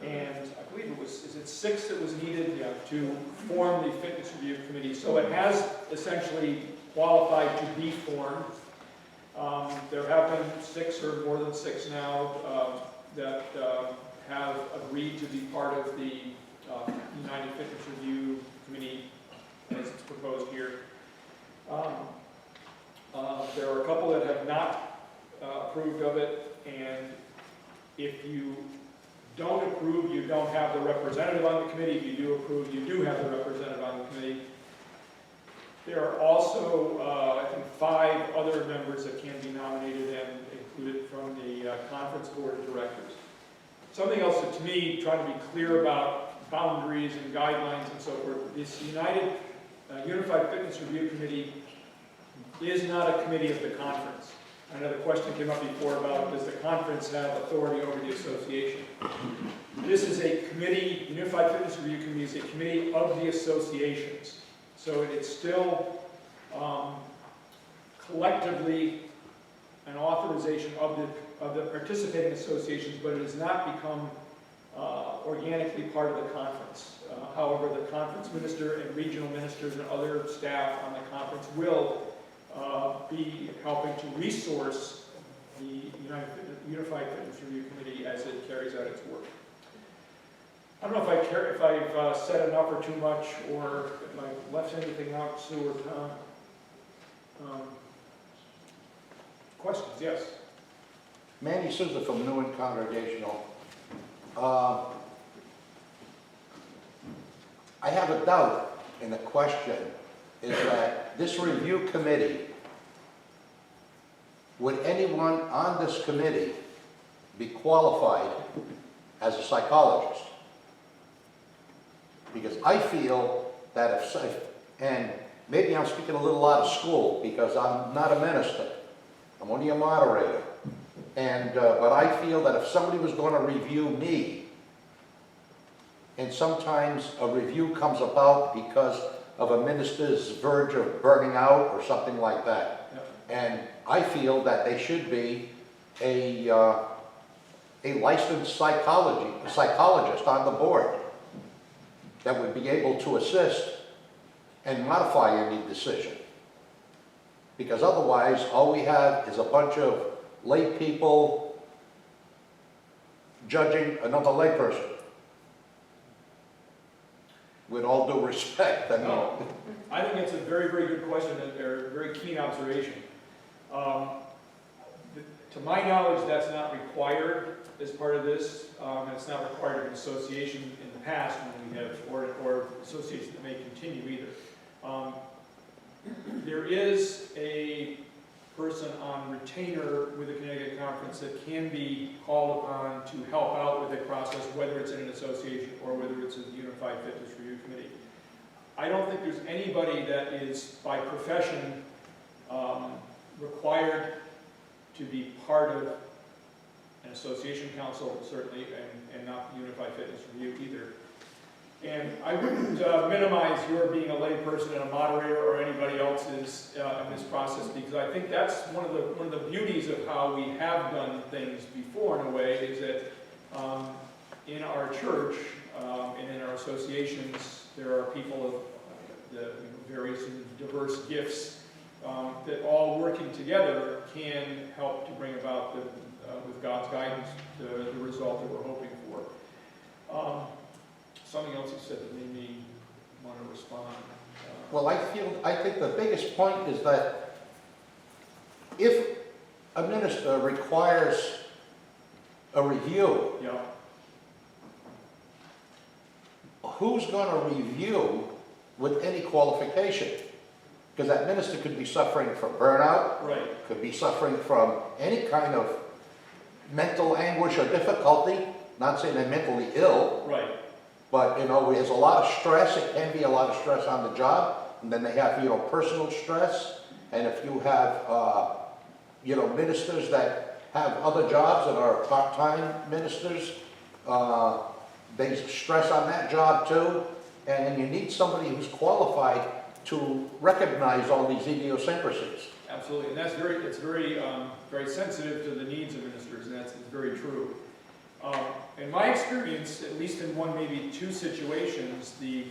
and I believe it was, is it 6 that was needed to form the fitness review committee. So it has essentially qualified to be formed. There have been 6 or more than 6 now that have agreed to be part of the United Fitness Review Committee as it's proposed here. There are a couple that have not approved of it, and if you don't approve, you don't have the representative on the committee. If you do approve, you do have the representative on the committee. There are also, I think, 5 other members that can be nominated and included from the conference board of directors. Something else that, to me, trying to be clear about boundaries and guidelines and so forth, this Unified Fitness Review Committee is not a committee of the conference. I know the question came up before about, does the conference have authority over the association? This is a committee, Unified Fitness Review Committee is a committee of the associations. So it's still collectively an authorization of the participating associations, but it has not become organically part of the conference. However, the conference minister and regional ministers and other staff on the conference will be helping to resource the Unified Fitness Review Committee as it carries out its work. I don't know if I've said enough or too much, or if I've left anything out, Sue or Tom. Questions? Yes.
Manny Souza from New and Congregational. I have a doubt, and the question is that this review committee, would anyone on this committee be qualified as a psychologist? Because I feel that and maybe I'm speaking a little out of school because I'm not a minister, I'm only a moderator. And, but I feel that if somebody was going to review me, and sometimes a review comes about because of a minister's verge of burning out or something like that.
Yep.
And I feel that they should be a licensed psychologist on the board that would be able to assist and modify any decision. Because otherwise, all we have is a bunch of lay people judging another layperson. With all due respect, I mean.
No, I think it's a very, very good question and a very keen observation. To my knowledge, that's not required as part of this, and it's not required of an association in the past when we have, or associations that may continue either. There is a person on retainer with the Connecticut Conference that can be called upon to help out with a process, whether it's in an association or whether it's a Unified Fitness Review Committee. I don't think there's anybody that is, by profession, required to be part of an association council, certainly, and not the Unified Fitness Review either. And I wouldn't minimize your being a layperson and a moderator or anybody else's in this process, because I think that's one of the beauties of how we have done things before, in a way, is that in our church and in our associations, there are people of the various and diverse gifts that all working together can help to bring about, with God's guidance, the result that we're hoping for. Something else you said that made me want to respond.
Well, I think the biggest point is that if a minister requires a review,
Yeah.
who's going to review with any qualification? Because that minister could be suffering from burnout,
Right.
could be suffering from any kind of mental anguish or difficulty, not saying they're mentally ill,
Right.
but, there's a lot of stress. It can be a lot of stress on the job. And then they have, personal stress. And if you have, ministers that have other jobs that are part-time ministers, they stress on that job too. And you need somebody who's qualified to recognize all these idiosyncrasies.
Absolutely, and that's very sensitive to the needs of ministers, and that's very true. In my experience, at least in one, maybe two situations, the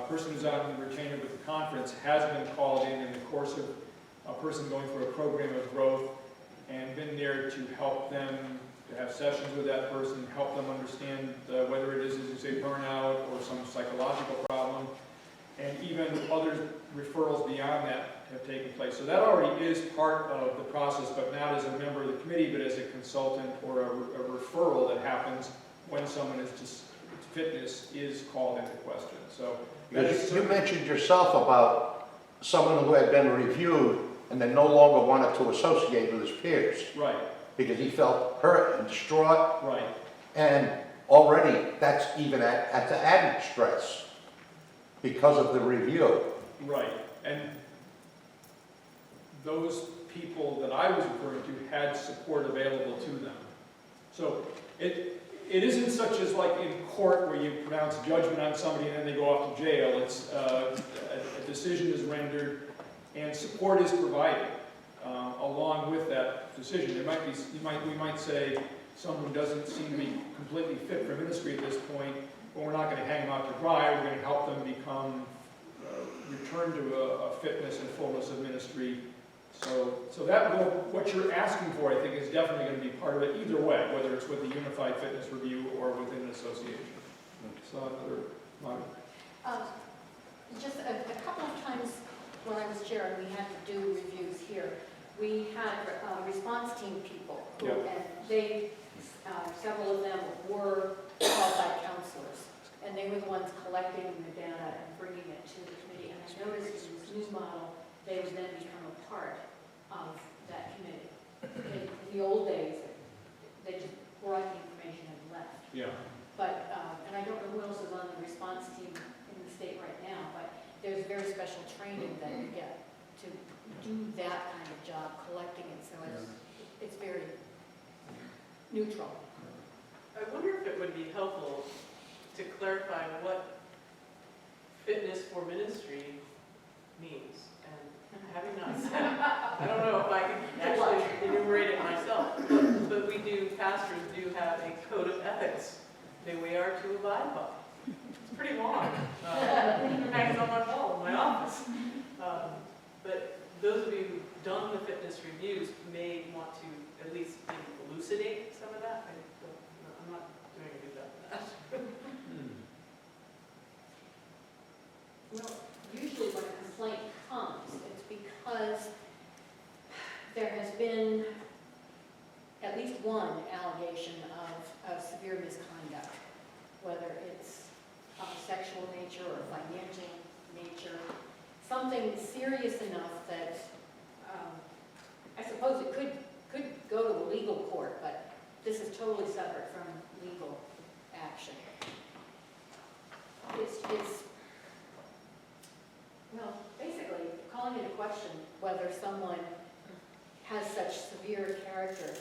person who's on retainer with the conference has been called in the course of a person going through a program of growth, and been there to help them, to have sessions with that person, help them understand whether it is, as you say, burnout or some psychological problem, and even other referrals beyond that have taken place. So that already is part of the process, but not as a member of the committee, but as a consultant or a referral that happens when someone's fitness is called into question. So
Because you mentioned yourself about someone who had been reviewed and then no longer wanted to associate with his peers.
Right.
Because he felt hurt and distraught.
Right.
And already that's even at the added stress because of the review.
Right. And those people that I was referring to had support available to them. So it isn't such as like in court where you pronounce judgment on somebody and then they go off to jail. It's a decision is rendered and support is provided along with that decision. There might be, we might say someone doesn't seem to be completely fit for ministry at this point, but we're not going to hang them out to dry. We're going to help them become return to a fitness and fullness of ministry. So that what you're asking for, I think, is definitely going to be part of it either way, whether it's with the Unified Fitness Review or within an association. So another model.
Just a couple of times when I was chair and we had to do reviews here, we had response team people who,
Yep.
and they, several of them were qualified counselors, and they were the ones collecting the data and bringing it to the committee. And I noticed in this new model, they would then become a part of that committee. In the old days, they just brought the information and left.
Yeah.
But, and I don't know who else is on the response team in the state right now, but there's very special training that you get to do that kind of job, collecting it, so it's very neutral.
I wonder if it would be helpful to clarify what fitness for ministry means. And having not said, I don't know if I can actually enumerate it myself, but we pastors do have a code of ethics that we are to abide by. It's pretty long. It hangs on my wall in my office. But those of you who've done the fitness reviews may want to at least maybe elucidate some of that. I'm not doing a good job of that.
Well, usually when a complaint comes, it's because there has been at least one allegation of severe misconduct, whether it's of sexual nature or financial nature, something serious enough that I suppose suppose it could go to the legal court, but this is totally separate from legal action. It's well, basically calling into question whether someone has such severe character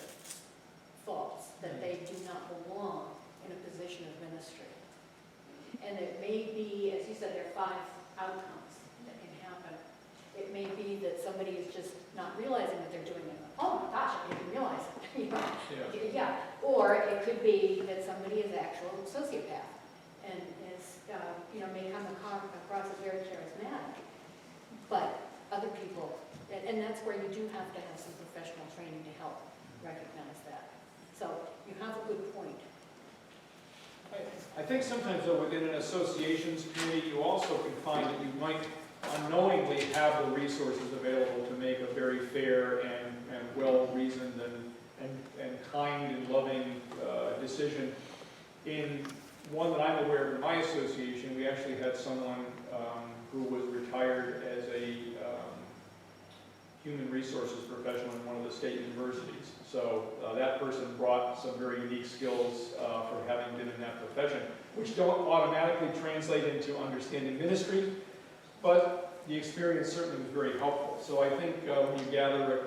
faults that they do not belong in a position of ministry. And it may be, as you said, there are 5 outcomes that can happen. It may be that somebody is just not realizing that they're doing it. Oh my gosh, I didn't realize it. You know? Yeah. Or it could be that somebody is actual sociopath and is, may come across as very charismatic. But other people, and that's where you do have to have some professional training to help recognize that. So you have a good point.
I think sometimes though within an associations committee, you also can find that you might unknowingly have the resources available to make a very fair and well-reasoned and kind and loving decision. In one that I'm aware of in my association, we actually had someone who was retired as a human resources professional in one of the state universities. So that person brought some very unique skills for having been in that profession, which don't automatically translate into understanding ministry, but the experience certainly was very helpful. So I think when you gather,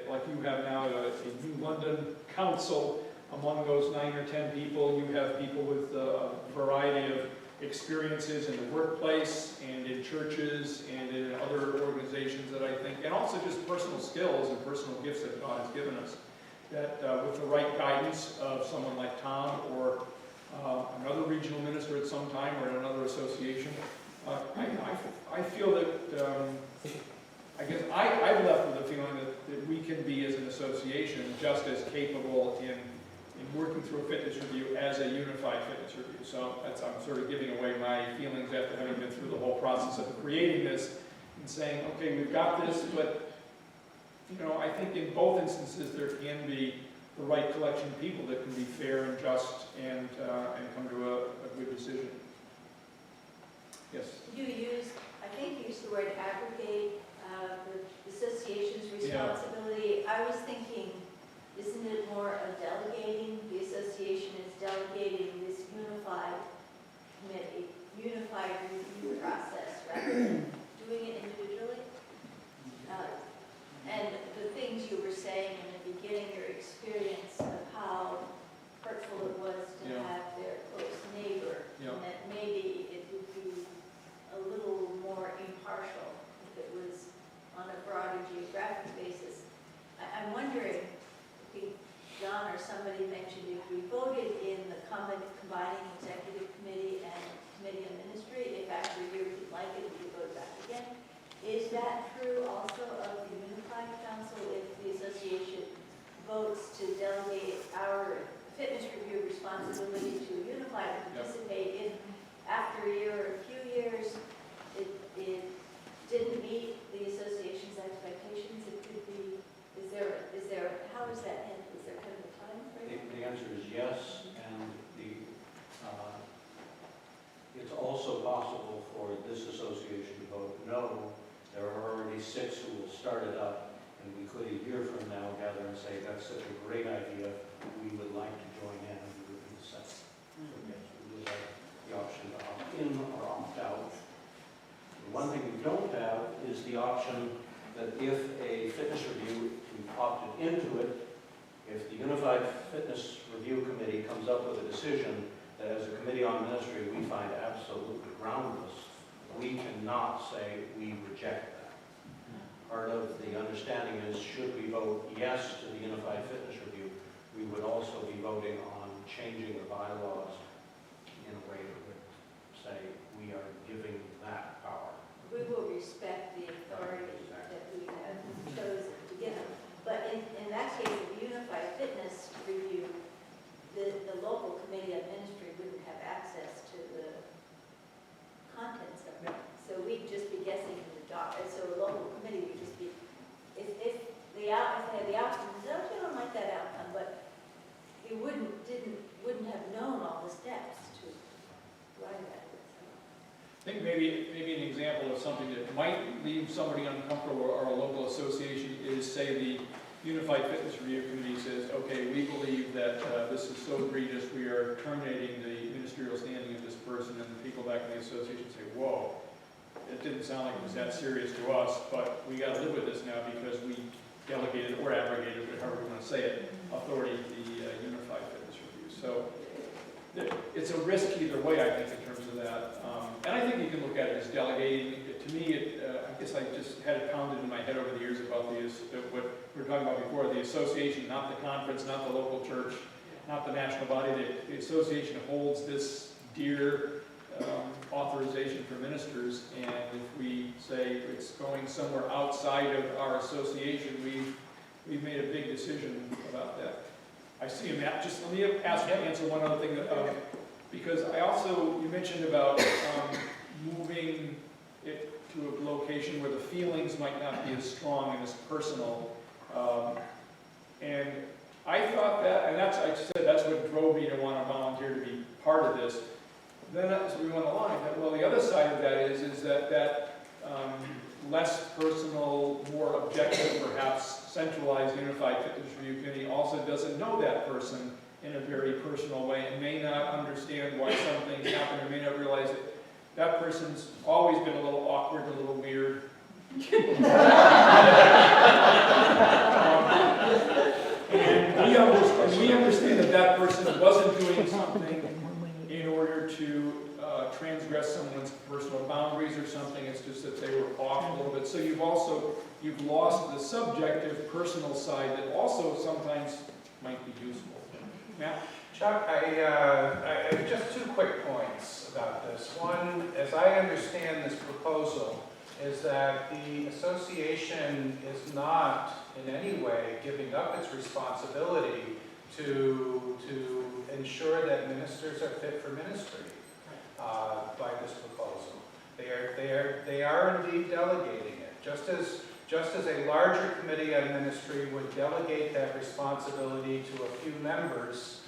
like you have now, a New London council, among those 9 or 10 people, you have people with a variety of experiences in the workplace and in churches and in other organizations that I think, and also just personal skills and personal gifts that God has given us, that with the right guidance of someone like Tom or another regional minister at some time or in another association, I feel that, I guess I'm left with the feeling that we can be as an association just as capable in working through a fitness review as a unified fitness review. So I'm sort of giving away my feelings after having been through the whole process of creating this and saying, okay, we've got this, but I think in both instances there can be the right collection of people that can be fair and just and come to a good decision. Yes?
I think you used the word aggregate, the association's responsibility. Yeah. I was thinking, isn't it more of delegating? The association is delegating this unified committee, unified review process, rather than doing it individually. And the things you were saying in the beginning, your experience of how hurtful it was to have their close neighbor, and that maybe it would be a little more impartial if it was on a broader geographic basis. I'm wondering, John or somebody mentioned if we voted in the combining executive committee and committee on ministry, if after a year we didn't like it, we could vote back again. Is that true also of the unified council if the association votes to delegate our fitness review responsibility to unify to participate in after a year or a few years, it didn't meet the association's expectations? It could be, how is that handled? Is there kind of a time frame?
The answer is yes, and it's also possible for this association to vote no. There are already 6 who will start it up, and we could a year from now gather and say, that's such a great idea, we would like to join in, and we would be set. So yes, we would have the option to opt in or opt out. The one thing we don't have is the option that if a fitness review, we opted into it, if the Unified Fitness Review Committee comes up with a decision that as a committee on ministry we find absolutely groundless, we cannot say we reject that. Part of the understanding is, should we vote yes to the Unified Fitness Review, we would also be voting on changing the bylaws in a way that would say we are giving that power.
We will respect the authority that we have chosen to give them. But in that case, the Unified Fitness Review, the local committee of ministry wouldn't have access to the contents of it. So we'd just be guessing in the dark. So a local committee would just be, if they had the option, oh, you don't like that outcome, but you wouldn't have known all the steps to arrive at it.
I think maybe an example of something that might leave somebody uncomfortable or a local association is, say, Unified Fitness Review Committee says, okay, we believe that this is so egregious, we are terminating the ministerial standing of this person, and the people back in the association say, whoa, it didn't sound like it was that serious to us, but we got to live with this now because we delegated or abrogated, however you want to say it, authority to the Unified Fitness Review. So it's a risk either way, I think, in terms of that. And I think you can look at it as delegating. To me, I guess I just had it pounded in my head over the years about what we were talking about before, the association, not the conference, not the local church, not the national body. The association holds this dear authorization for ministers, and if we say it's going somewhere outside of our association, we've made a big decision about that. I see him. Just let me answer one other thing, because I also, you mentioned about moving it to a location where the feelings might not be as strong and as personal. And I thought that, and that's what drove me to want to volunteer to be part of this. Then as we went along, I thought, well, the other side of that is that less personal, more objective, perhaps centralized Unified Fitness Review Committee also doesn't know that person in a very personal way and may not understand why some things happen, or may not realize that that person's always been a little awkward, a little weird. And we understand that that person wasn't doing something in order to transgress someone's personal boundaries or something. It's just that they were off a little bit. So you've lost the subjective, personal side that also sometimes might be useful. Matt?
Chuck, I have just 2 quick points about this. One, as I understand this proposal, is that the association is not in any way giving up its responsibility to ensure that ministers are fit for ministry by this proposal. They are indeed delegating it, just as a larger committee on ministry would delegate that responsibility to a few members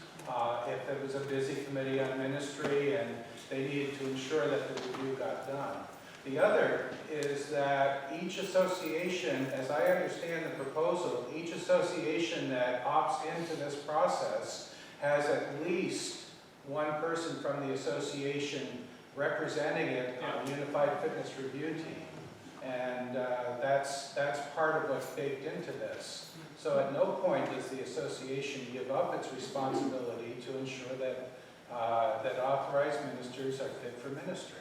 if it was a busy committee on ministry and they needed to ensure that the review got done. The other is that each association, as I understand the proposal, each association that opts into this process has at least one person from the association representing it on the Unified Fitness Review team. And that's part of what's baked into this. So at no point does the association give up its responsibility to ensure that that authorized ministers are fit for ministry.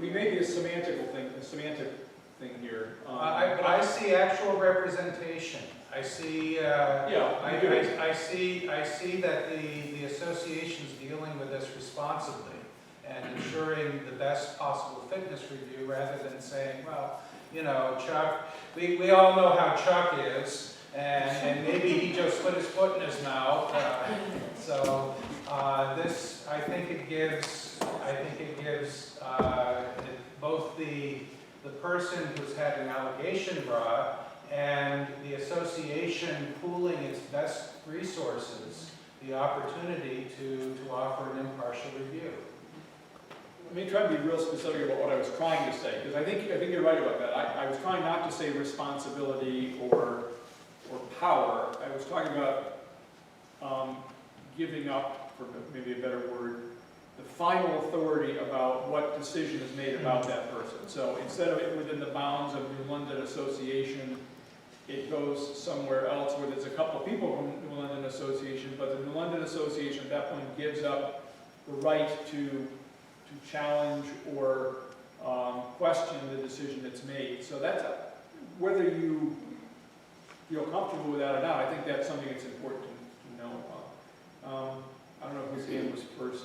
We may be a semantic thing here.
But I see actual representation. I see. I see that the association's dealing with this responsibly and ensuring the best possible fitness review, rather than saying, well, you know, Chuck. We all know how Chuck is, and maybe he just put his foot in his mouth. So this, I think it gives both the person who's had an allegation brought and the association pooling its best resources the opportunity to offer an impartial review.
Let me try to be real specific about what I was trying to say, because I think you're right about that. I was trying not to say responsibility or power. I was talking about giving up, for maybe a better word, the final authority about what decision is made about that person. So instead of it within the bounds of New London Association, it goes somewhere else where there's a couple of people from New London Association, but the New London Association at that point gives up the right to challenge or question the decision that's made. So that's whether you feel comfortable with that or not, I think that's something that's important to know about. I don't know whose hand was first.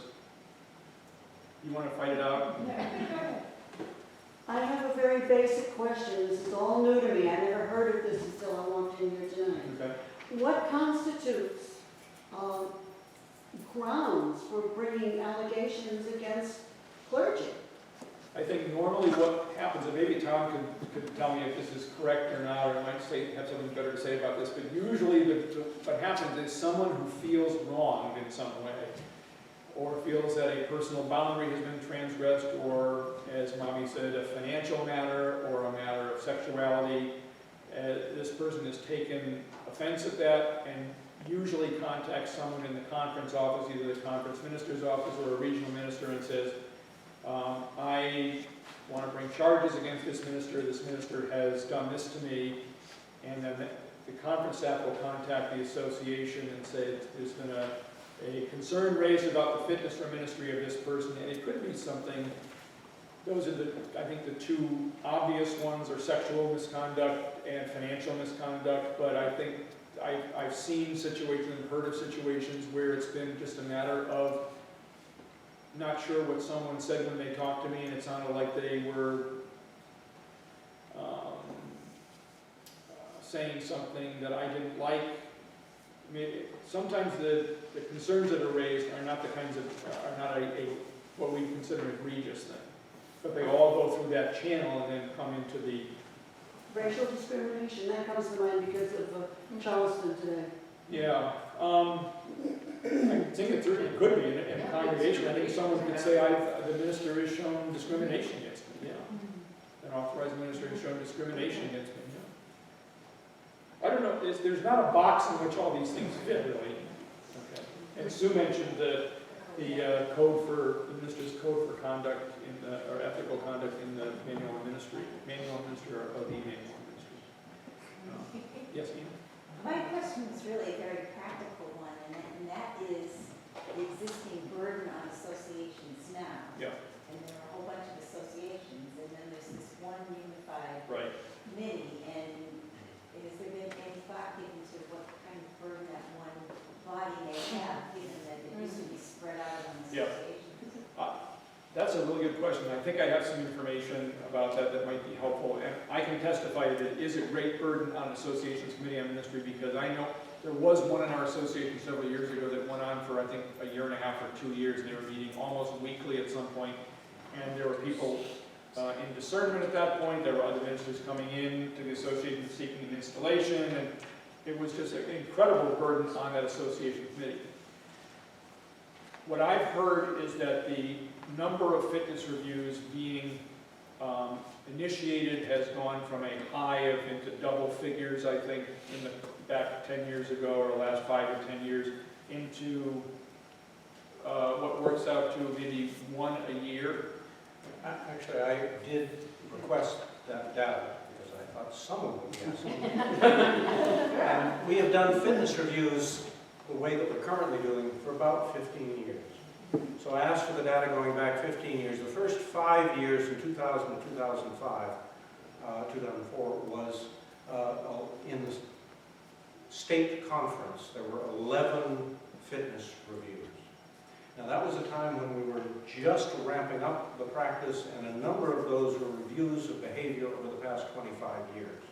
You want to fight it out?
I have a very basic question. This is all new to me. I never heard of this until I walked in here tonight.
Okay.
What constitutes grounds for bringing allegations against clergy?
I think normally what happens, and maybe Tom could tell me if this is correct or not, or I might have something better to say about this, but usually what happens is someone who feels wronged in some way, or feels that a personal boundary has been transgressed, or, as Mommy said, a financial matter or a matter of sexuality, this person has taken offense at that and usually contacts someone in the conference office, either the conference minister's office or a regional minister, and says, I want to bring charges against this minister has done this to me, and then the conference staff will contact the association and say there's been a concern raised about the fitness for ministry of this person, and it could be something. Those are I think the two obvious ones are sexual misconduct and financial misconduct, but I think I've seen situations and heard of situations where it's been just a matter of not sure what someone said when they talked to me, and it sounded like they were saying something that I didn't like. I mean, sometimes the concerns that are raised are not what we consider an egregious thing, but they all go through that channel and then come into the
Racial discrimination, that comes to mind because of Charleston today.
yeah. I think it could be in a congregation. I think someone could say, the minister has shown discrimination against me. Yeah. An authorized minister has shown discrimination against me. Yeah. I don't know. There's not a box in which all these things fit, really. Okay. And Sue mentioned the code for the minister's code for conduct or ethical conduct in the manual of ministry of the manual ministry. Yes, Ian?
My question is really a very practical one, and that is the existing burden on associations now.
Yeah.
And there are a whole bunch of associations, and then there's this one unified
Right.
committee, and has there been any thought given to what kind of burden that one body may have, given that it used to be spread out on associations?
That's a really good question. I think I have some information about that might be helpful. And I can testify that it is a great burden on Associations Committee on Ministry, because I know there was one in our association several years ago that went on for, I think, a year and a half or 2 years. They were meeting almost weekly at some point, and there were people in discernment at that point. There were other ministers coming in to the association seeking an installation, and it was just an incredible burden on that association committee. What I've heard is that the number of fitness reviews being initiated has gone from a high of into double figures, I think, in the back 10 years ago, or the last 5 or 10 years, into what works out to maybe one a year.
Actually, I did request that data because I thought someone would be asking. And we have done fitness reviews the way that we're currently doing for about 15 years. So I asked for the data going back 15 years. The first 5 years, in 2000 and 2005, 2004, was in the state conference. There were 11 fitness reviews. Now that was a time when we were just ramping up the practice, and a number of those were reviews of behavior over the past 25 years.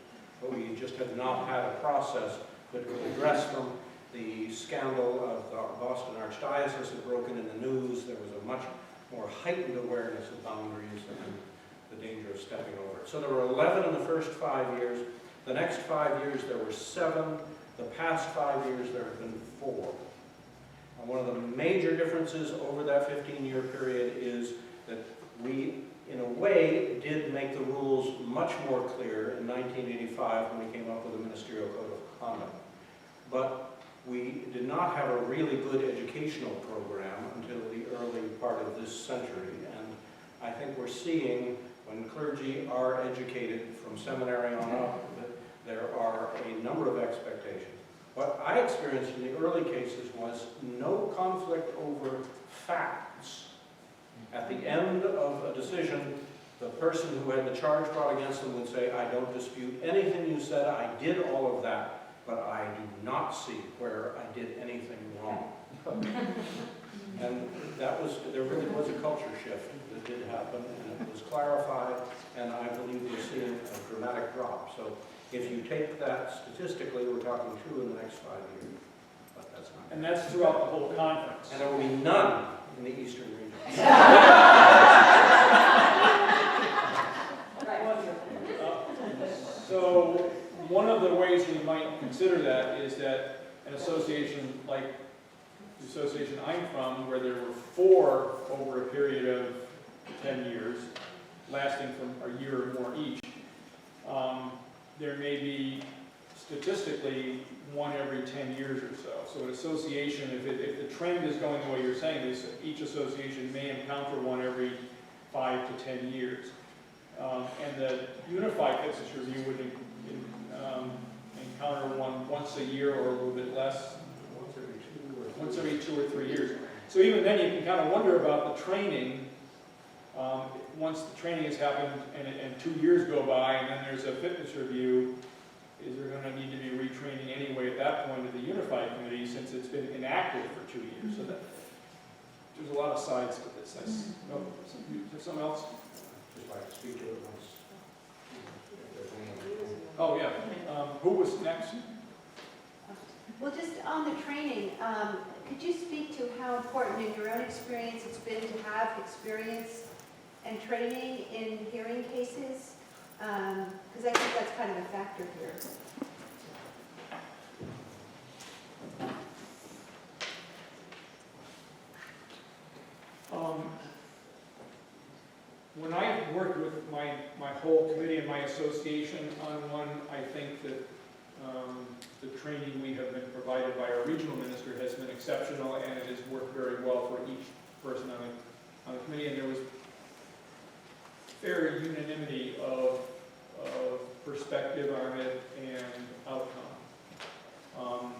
But we just had not had a process that could address them. The scandal of the Boston Archdiocese had broken in the news. There was a much more heightened awareness of boundaries and the danger of stepping over it. So there were 11 in the first 5 years. The next 5 years there were 7. The past 5 years there have been 4. And one of the major differences over that 15-year period is that we, in a way, did make the rules much more clear in 1985 when we came up with a ministerial code of conduct. But we did not have a really good educational program until the early part of this century, and I think we're seeing, when clergy are educated from seminary on up, that there are a number of expectations. What I experienced in the early cases was no conflict over facts. At the end of a decision, the person who had the charge brought against them would say, I don't dispute anything you said, I did all of that, but I do not see where I did anything wrong. And there really was a culture shift that did happen, and it was clarified, and I believe we're seeing a dramatic drop. So if you take that statistically, we're talking 2 in the next 5 years, but that's not.
And that's throughout the whole conference.
And there will be none in the eastern region.
So one of the ways we might consider that is that an association like the association I'm from, where there were 4 over a period of 10 years, lasting from a year or more each, there may be statistically one every 10 years or so. So an association, if the trend is going the way you're saying, each association may encounter one every 5 to 10 years. And the Unified Fitness Review would encounter one once a year or a little bit less. Once every 2 or 3 years. So even then you can kind of wonder about the training. Once the training has happened and 2 years go by and then there's a fitness review, is there going to need to be retraining anyway at that point of the Unified Committee since it's been inactive for 2 years? So that, there's a lot of sides to this. No, something else?
Just like to speak to it once.
Oh, yeah. Who was next?
Well, just on the training, could you speak to how important in your own experience it's been to have experience and training in hearing cases? Because I think that's kind of a factor here.
When I worked with my whole committee and my association on one, I think that the training we have been provided by our regional minister has been exceptional, and it has worked very well for each person on the committee, and there was fair unanimity of perspective on it and outcome.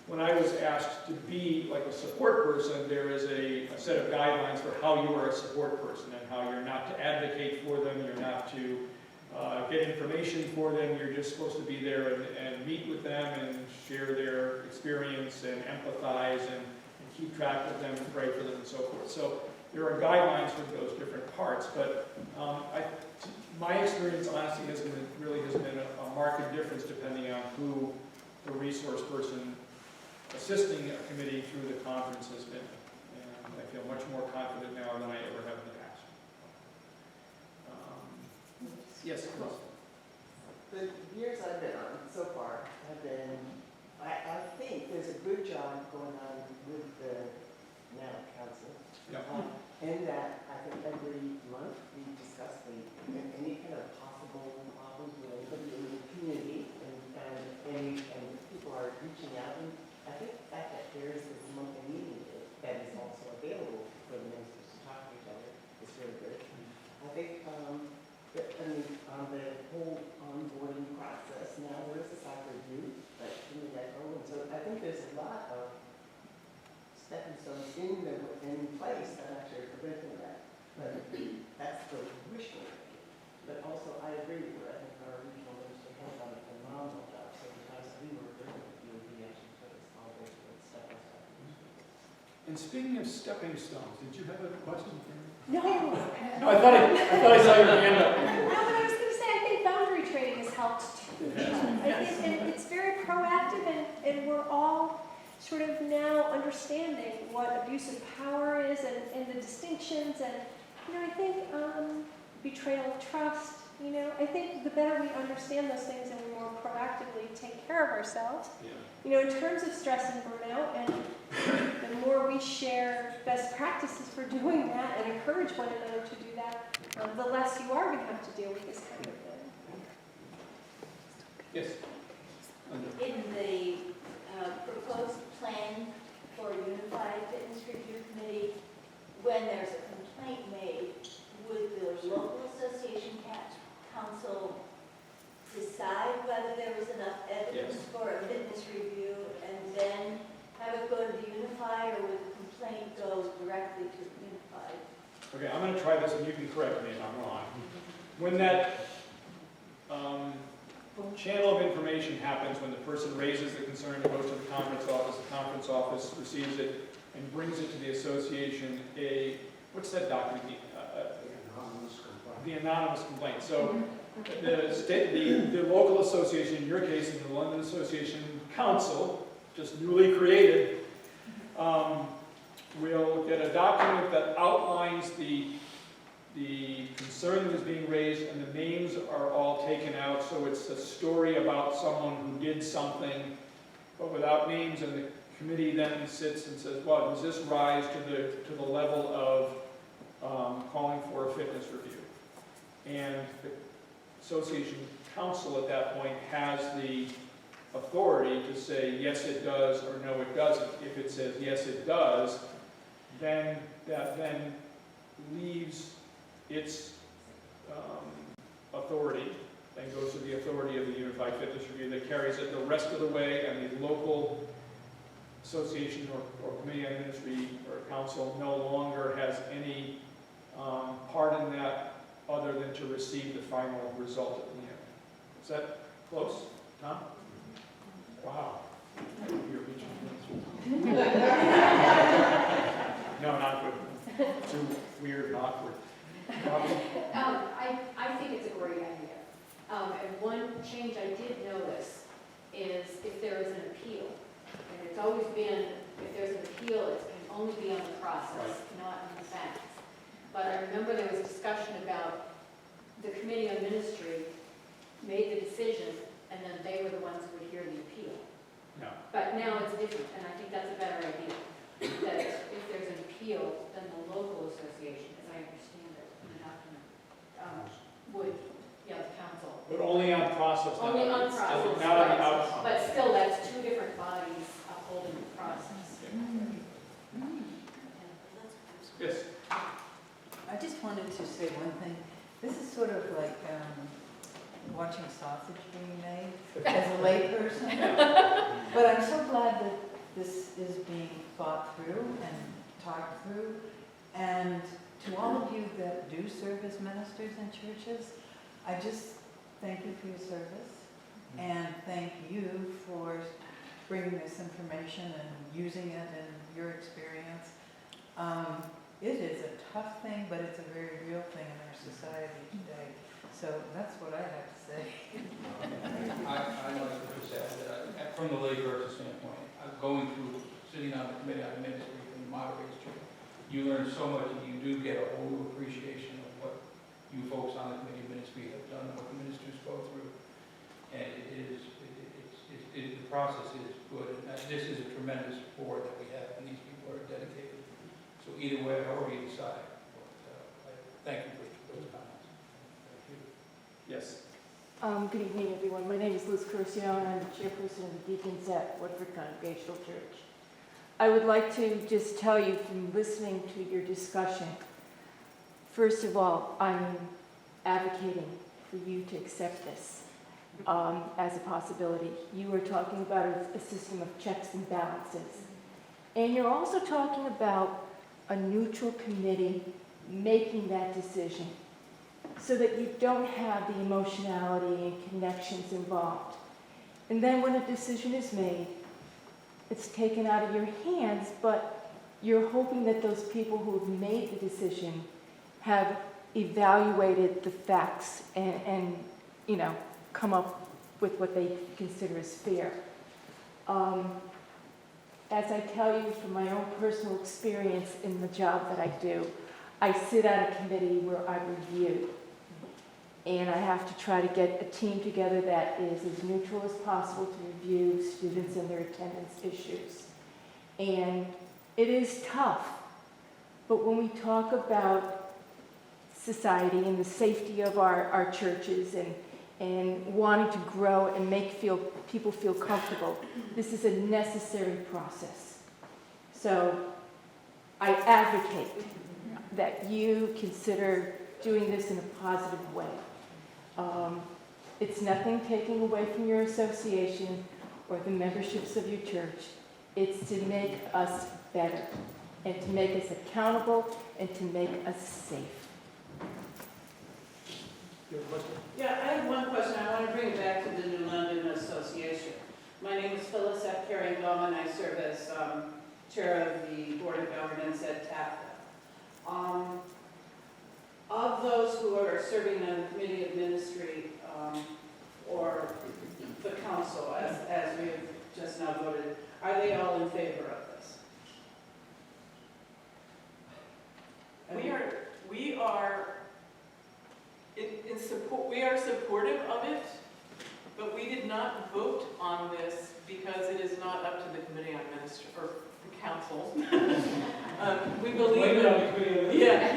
When I was asked to be like a support person, there is a set of guidelines for how you are a support person and how you're not to advocate for them, you're not to get information for them, you're just supposed to be there and meet with them and share their experience and empathize and keep track of them and pray for them and so forth. So there are guidelines for those different parts, but my experience honestly has been a marked difference depending on who the resource person assisting a committee through the conference has been. And I feel much more confident now than I ever have in the past. Yes, Chris.
The years I've been on so far have been, I think there's a good job going on with the now council.
Yep.
In that I think every month we discuss any kind of possible problems with anybody in the community, and people are reaching out. And I think the fact that there is this monthly meeting that is also available for the ministers to talk to each other is really good. I think the whole onboarding process now, there is a site review, but so I think there's a lot of stepping stones in place that actually are preventing that. But that's the wishful thinking. But also, I agree with you. I think our regional minister has done a phenomenal job. So because we were doing it, we actually put us all the way to step by step.
And speaking of stepping stones, did you have a question?
No.
No, I thought I saw your hand up.
No, but I was going to say, I think boundary training has helped too. And it's very proactive, and we're all sort of now understanding what abuse of power is and the distinctions, and I think betrayal of trust. I think the better we understand those things and we more proactively take care of ourselves. Yeah. In terms of stress and burnout, and the more we share best practices for doing that and encourage one another to do that, the less you are going to have to deal with this kind of thing.
Yes.
In the proposed plan for a Unified Fitness Review Committee, when there's a complaint made, would the local association council decide whether there was enough evidence for a fitness review and then have it go to the Unified, or would the complaint go directly to the Unified?
Okay, I'm going to try this and you can correct me if I'm wrong. When that channel of information happens, when the person raises the concern, it goes to the conference office receives it and brings it to the association, what's that document? The anonymous complaint. So the local association, in your case, in the London Association Council, just newly created, will get a document that outlines the concern that is being raised, and the names are all taken out, so it's a story about someone who did something, but without names, and the committee then sits and says, well, does this rise to the level of calling for a fitness review? And the association council at that point has the authority to say, yes, it does, or no, it doesn't. If it says, yes, it does, then that then leaves its authority, then goes to the authority of the Unified Fitness Review that carries it the rest of the way, and the local association or committee on ministry or council no longer has any part in that other than to receive the final result at the end. Is that close, Tom? Wow. You're reaching. No, not good. Too weird and awkward.
I think it's a great idea. And one change I did notice is if there is an appeal, and it's always been, if there's an appeal, it can only be on the process, not on the facts. But I remember there was discussion about the committee on ministry made the decision, and then they were the ones who would hear the appeal.
No.
But now it's different, and I think that's a better idea. That if there's an appeal, then the local association, as I understand it in the document, would, the council.
But only on process.
Only on process.
Not on the outcome.
But still, that's two different bodies upholding the process.
Yes.
I just wanted to say one thing. This is sort of like watching sausage being made as a layperson. But I'm so glad that this is being thought through and talked through. And to all of you that do serve as ministers in churches, I just thank you for your service and thank you for bringing this information and using it in your experience. It is a tough thing, but it's a very real thing in our society today. So that's what I have to say.
I like to just add that from the layperson standpoint, going through, sitting on the committee on ministry from the moderator's chair, you learn so much and you do get a whole new appreciation of what you folks on the committee of ministry have done and what the ministers go through. And the process is good. And this is a tremendous board that we have, and these people are dedicated. So either way, however you decide, thank you for those comments. Thank you.
Yes.
Good evening, everyone. My name is Liz Curcio, and I'm the chairperson of the Deacons at Waterford Congregational Church. I would like to just tell you from listening to your discussion, first of all, I'm advocating for you to accept this as a possibility. You were talking about a system of checks and balances. And you're also talking about a neutral committee making that decision so that you don't have the emotionality and connections involved. And then when a decision is made, it's taken out of your hands, but you're hoping that those people who have made the decision have evaluated the facts and come up with what they consider as fair. As I tell you from my own personal experience in the job that I do, I sit on a committee where I review. And I have to try to get a team together that is as neutral as possible to review students and their attendance issues. And it is tough, but when we talk about society and the safety of our churches and wanting to grow and make people feel comfortable, this is a necessary process. So I advocate that you consider doing this in a positive way. It's nothing taking away from your association or the memberships of your church. It's to make us better and to make us accountable and to make us safe.
You have a question?
Yeah, I have one question. I want to bring it back to the New London Association. My name is Phyllis F. Carey-Bowman. I serve as chair of the Board of Governance at TAFTA. Of those who are serving on the Committee of Ministry or the Council, as we have just now voted, are they all in favor of this? We are in support. We are supportive of it, but we did not vote on this because it is not up to the Committee on Ministry or the Council. We believe that. Yeah.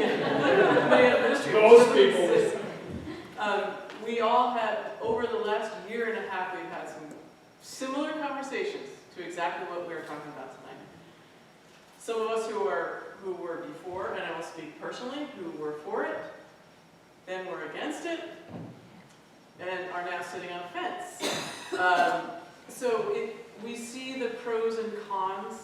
Those people. We all over the last year and a half, we've had some similar conversations to exactly what we were talking about tonight. Some of us who were before, and I will speak personally, who were for it, then were against it, and are now sitting on a fence. We see the pros and cons.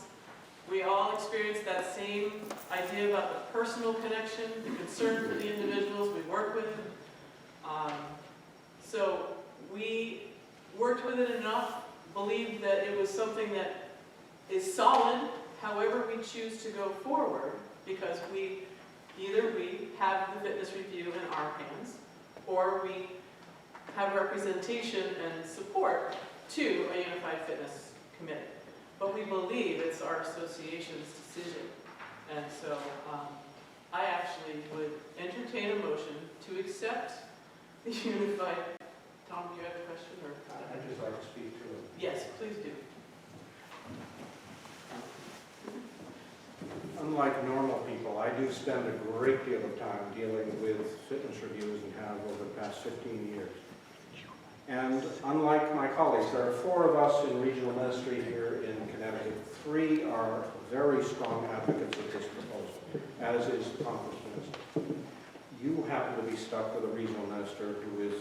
We all experience that same idea about the personal connection, the concern for the individuals we work with. So we worked with it enough, believed that it was something that is solid, however we choose to go forward, because either we have the fitness review in our hands, or we have representation and support to a unified fitness committee. But we believe it's our association's decision. And so I actually would entertain a motion to accept the unified. Tom, do you have a question? Or?
I'd just like to speak to it.
Yes, please do.
Unlike normal people, I do spend a great deal of time dealing with fitness reviews and have over the past 15 years. And unlike my colleagues, there are 4 of us in regional ministry here in Connecticut. 3 are very strong advocates of this proposal, as is the conference minister. You happen to be stuck with a regional minister who is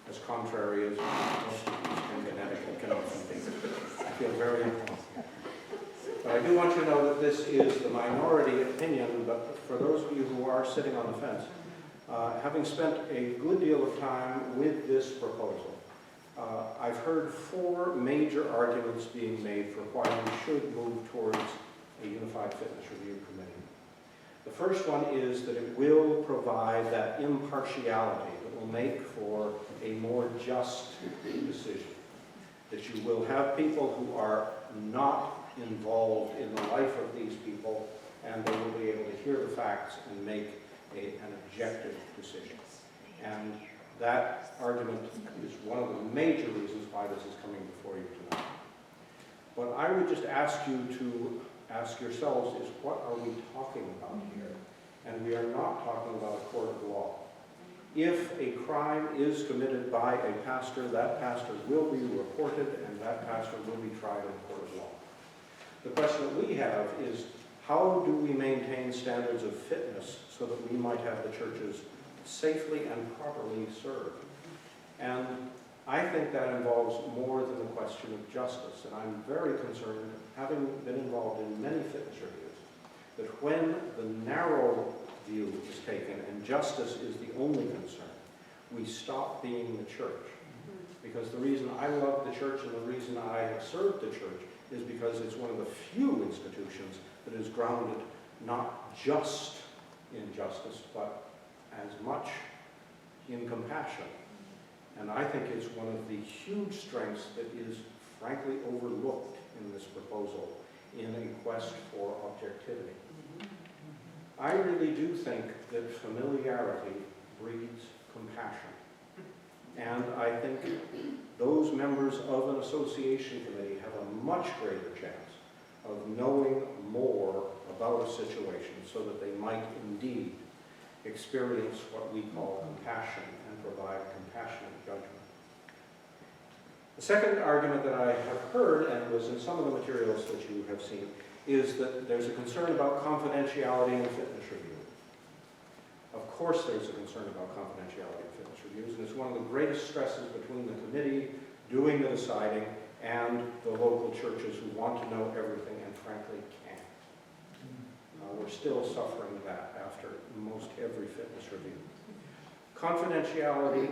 as contrary as most of Eastern Connecticut can often be. I feel very important. But I do want you to know that this is the minority opinion, but for those of you who are sitting on the fence, having spent a good deal of time with this proposal, I've heard 4 major arguments being made for why we should move towards a unified fitness review committee. The first one is that it will provide that impartiality that will make for a more just decision. That you will have people who are not involved in the life of these people, and they will be able to hear the facts and make an objective decision. And that argument is one of the major reasons why this is coming before you tonight. What I would just ask you to ask yourselves is, what are we talking about here? And we are not talking about a court of law. If a crime is committed by a pastor, that pastor will be reported and that pastor will be tried in a court of law. The question that we have is, how do we maintain standards of fitness so that we might have the churches safely and properly served? And I think that involves more than the question of justice. And I'm very concerned, having been involved in many fitness reviews, that when the narrow view is taken and justice is the only concern, we stop being the church. Because the reason I love the church and the reason I have served the church is because it's one of the few institutions that is grounded not just in justice, but as much in compassion. And I think it's one of the huge strengths that is frankly overlooked in this proposal in a quest for objectivity. I really do think that familiarity breeds compassion. And I think those members of an association committee have a much greater chance of knowing more about a situation so that they might indeed experience what we call compassion and provide compassionate judgment. The second argument that I have heard, and was in some of the materials that you have seen, is that there's a concern about confidentiality in fitness review. Of course there's a concern about confidentiality in fitness reviews, and it's one of the greatest stresses between the committee doing the deciding and the local churches who want to know everything and frankly can't. We're still suffering that after most every fitness review. Confidentiality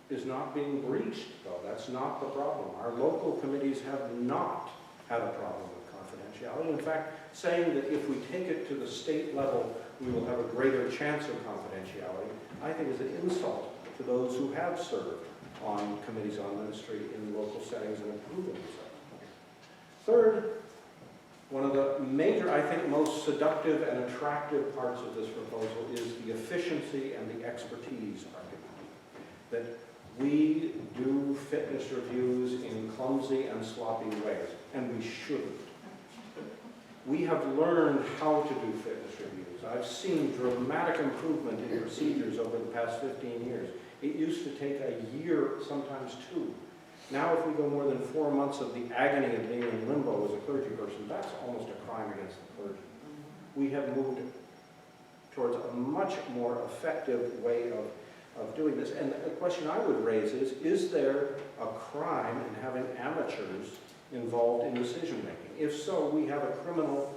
is not being breached, though. That's not the problem. Our local committees have not had a problem with confidentiality. In fact, saying that if we take it to the state level, we will have a greater chance of confidentiality, I think is an insult to those who have served on committees on ministry in local settings and have proven themselves. Third, one of the major, I think, most seductive and attractive parts of this proposal is the efficiency and the expertise argument. That we do fitness reviews in clumsy and sloppy ways, and we shouldn't. We have learned how to do fitness reviews. I've seen dramatic improvement in procedures over the past 15 years. It used used to take a year, sometimes 2. Now if we go more than 4 months of the agony of being in limbo as a clergy person, that's almost a crime against the clergy. We have moved towards a much more effective way of doing this. And the question I would raise is there a crime in having amateurs involved in decision making? If so, we have a criminal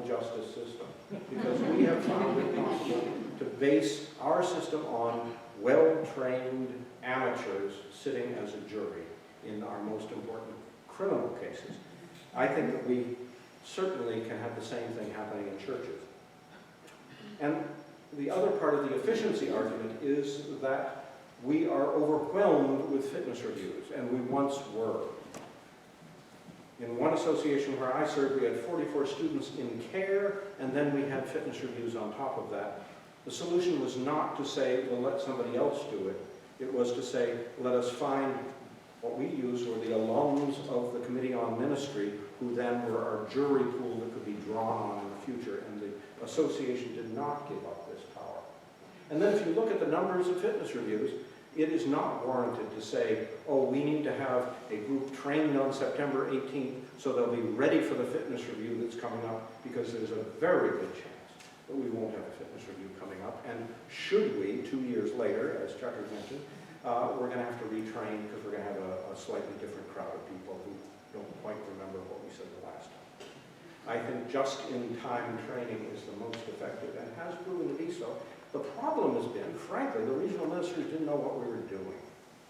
justice system, because we have found it possible to base our system on well-trained amateurs sitting as a jury in our most important criminal cases. I think that we certainly can have the same thing happening in churches. And the other part of the efficiency argument is that we are overwhelmed with fitness reviews, and we once were. In one association where I served, we had 44 students in care, and then we had fitness reviews on top of that. The solution was not to say, well, let somebody else do it. It was to say, let us find, what we used were the alums of the Committee on Ministry, who then were our jury pool that could be drawn on in the future, and the association did not give up this power. And then if you look at the numbers of fitness reviews, it is not warranted to say, oh, we need to have a group trained on September 18th so they'll be ready for the fitness review that's coming up, because there's a very good chance that we won't have a fitness review coming up. And should we, 2 years later, as Chuck has mentioned, we're going to have to retrain, because we're going to have a slightly different crowd of people who don't quite remember what we said the last time. I think just-in-time training is the most effective and has proven to be so. The problem has been, frankly, the regional ministers didn't know what we were doing.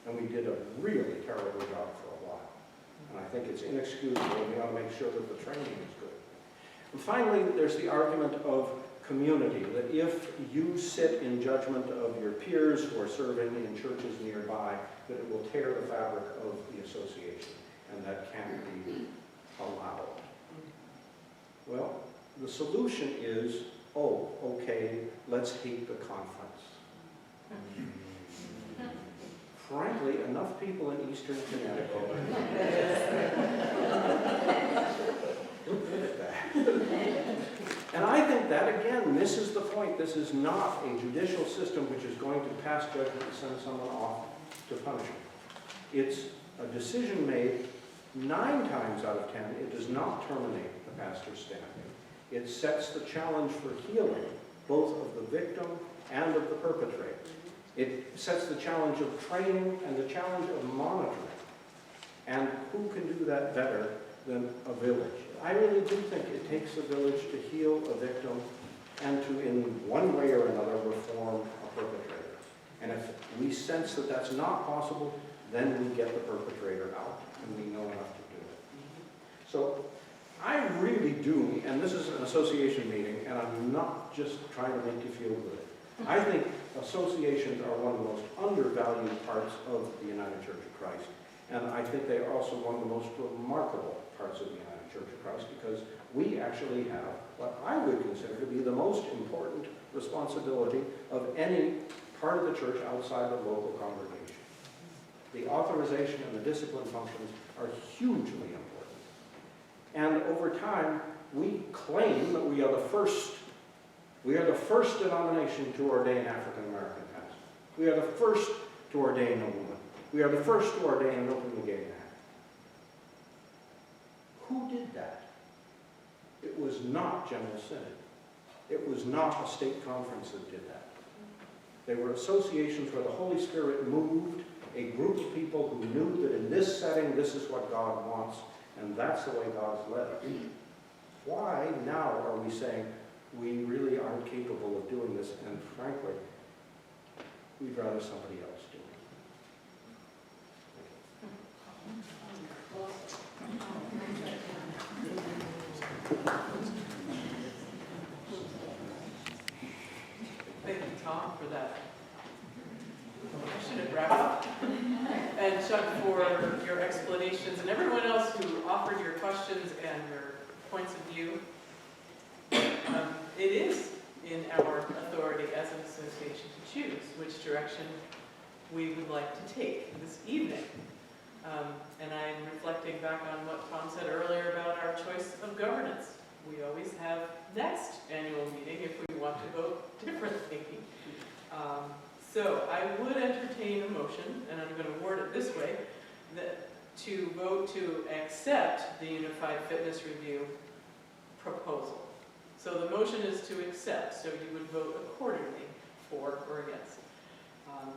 And we did a really terrible job for a while. And I think it's inexcusable, and we ought to make sure that the training is good. And finally, there's the argument of community, that if you sit in judgment of your peers who are serving in churches nearby, that it will tear the fabric of the association, and that can't be allowed. Well, the solution is, oh, okay, let's hate the conference. Frankly, enough people in Eastern Connecticut look good at that. And I think that, again, misses the point. This is not a judicial system which is going to pass judgment and send someone off to punishment. It's a decision made 9 times out of 10. It does not terminate the pastor's standing. It sets the challenge for healing, both of the victim and of the perpetrator. It sets the challenge of training and the challenge of monitoring. And who can do that better than a village? I really do think it takes a village to heal a victim and to, in one way or another, reform a perpetrator. And if we sense that that's not possible, then we get the perpetrator out, and we know enough to do it. So I really do, and this is an association meeting, and I'm not just trying to make you feel good. I think associations are one of the most undervalued parts of the United Church of Christ. And I think they are also one of the most remarkable parts of the United Church of Christ, because we actually have what I would consider to be the most important responsibility of any part of the church outside the local congregation. The authorization and the discipline functions are hugely important. And over time, we claim that we are the first denomination to ordain African American pastors. We are the first to ordain a woman. We are the first to ordain an openly gay man. Who did that? It was not General Synod. It was not a state conference that did that. They were associations where the Holy Spirit moved a group of people who knew that in this setting, this is what God wants, and that's the way God's led us. Why now are we saying we really aren't capable of doing this, and frankly, we'd rather somebody else do it?
Thank you, Tom, for that passionate wrap-up. And Chuck, for your explanations, and everyone else who offered your questions and your points of view. It is in our authority as an association to choose which direction we would like to take this evening. And I'm reflecting back on what Tom said earlier about our choice of governance. We always have next annual meeting if we want to vote differently. So I would entertain a motion, and I'm going to word it this way, that to vote to accept the Unified Fitness Review proposal. So the motion is to accept, so you would vote accordingly, for or against.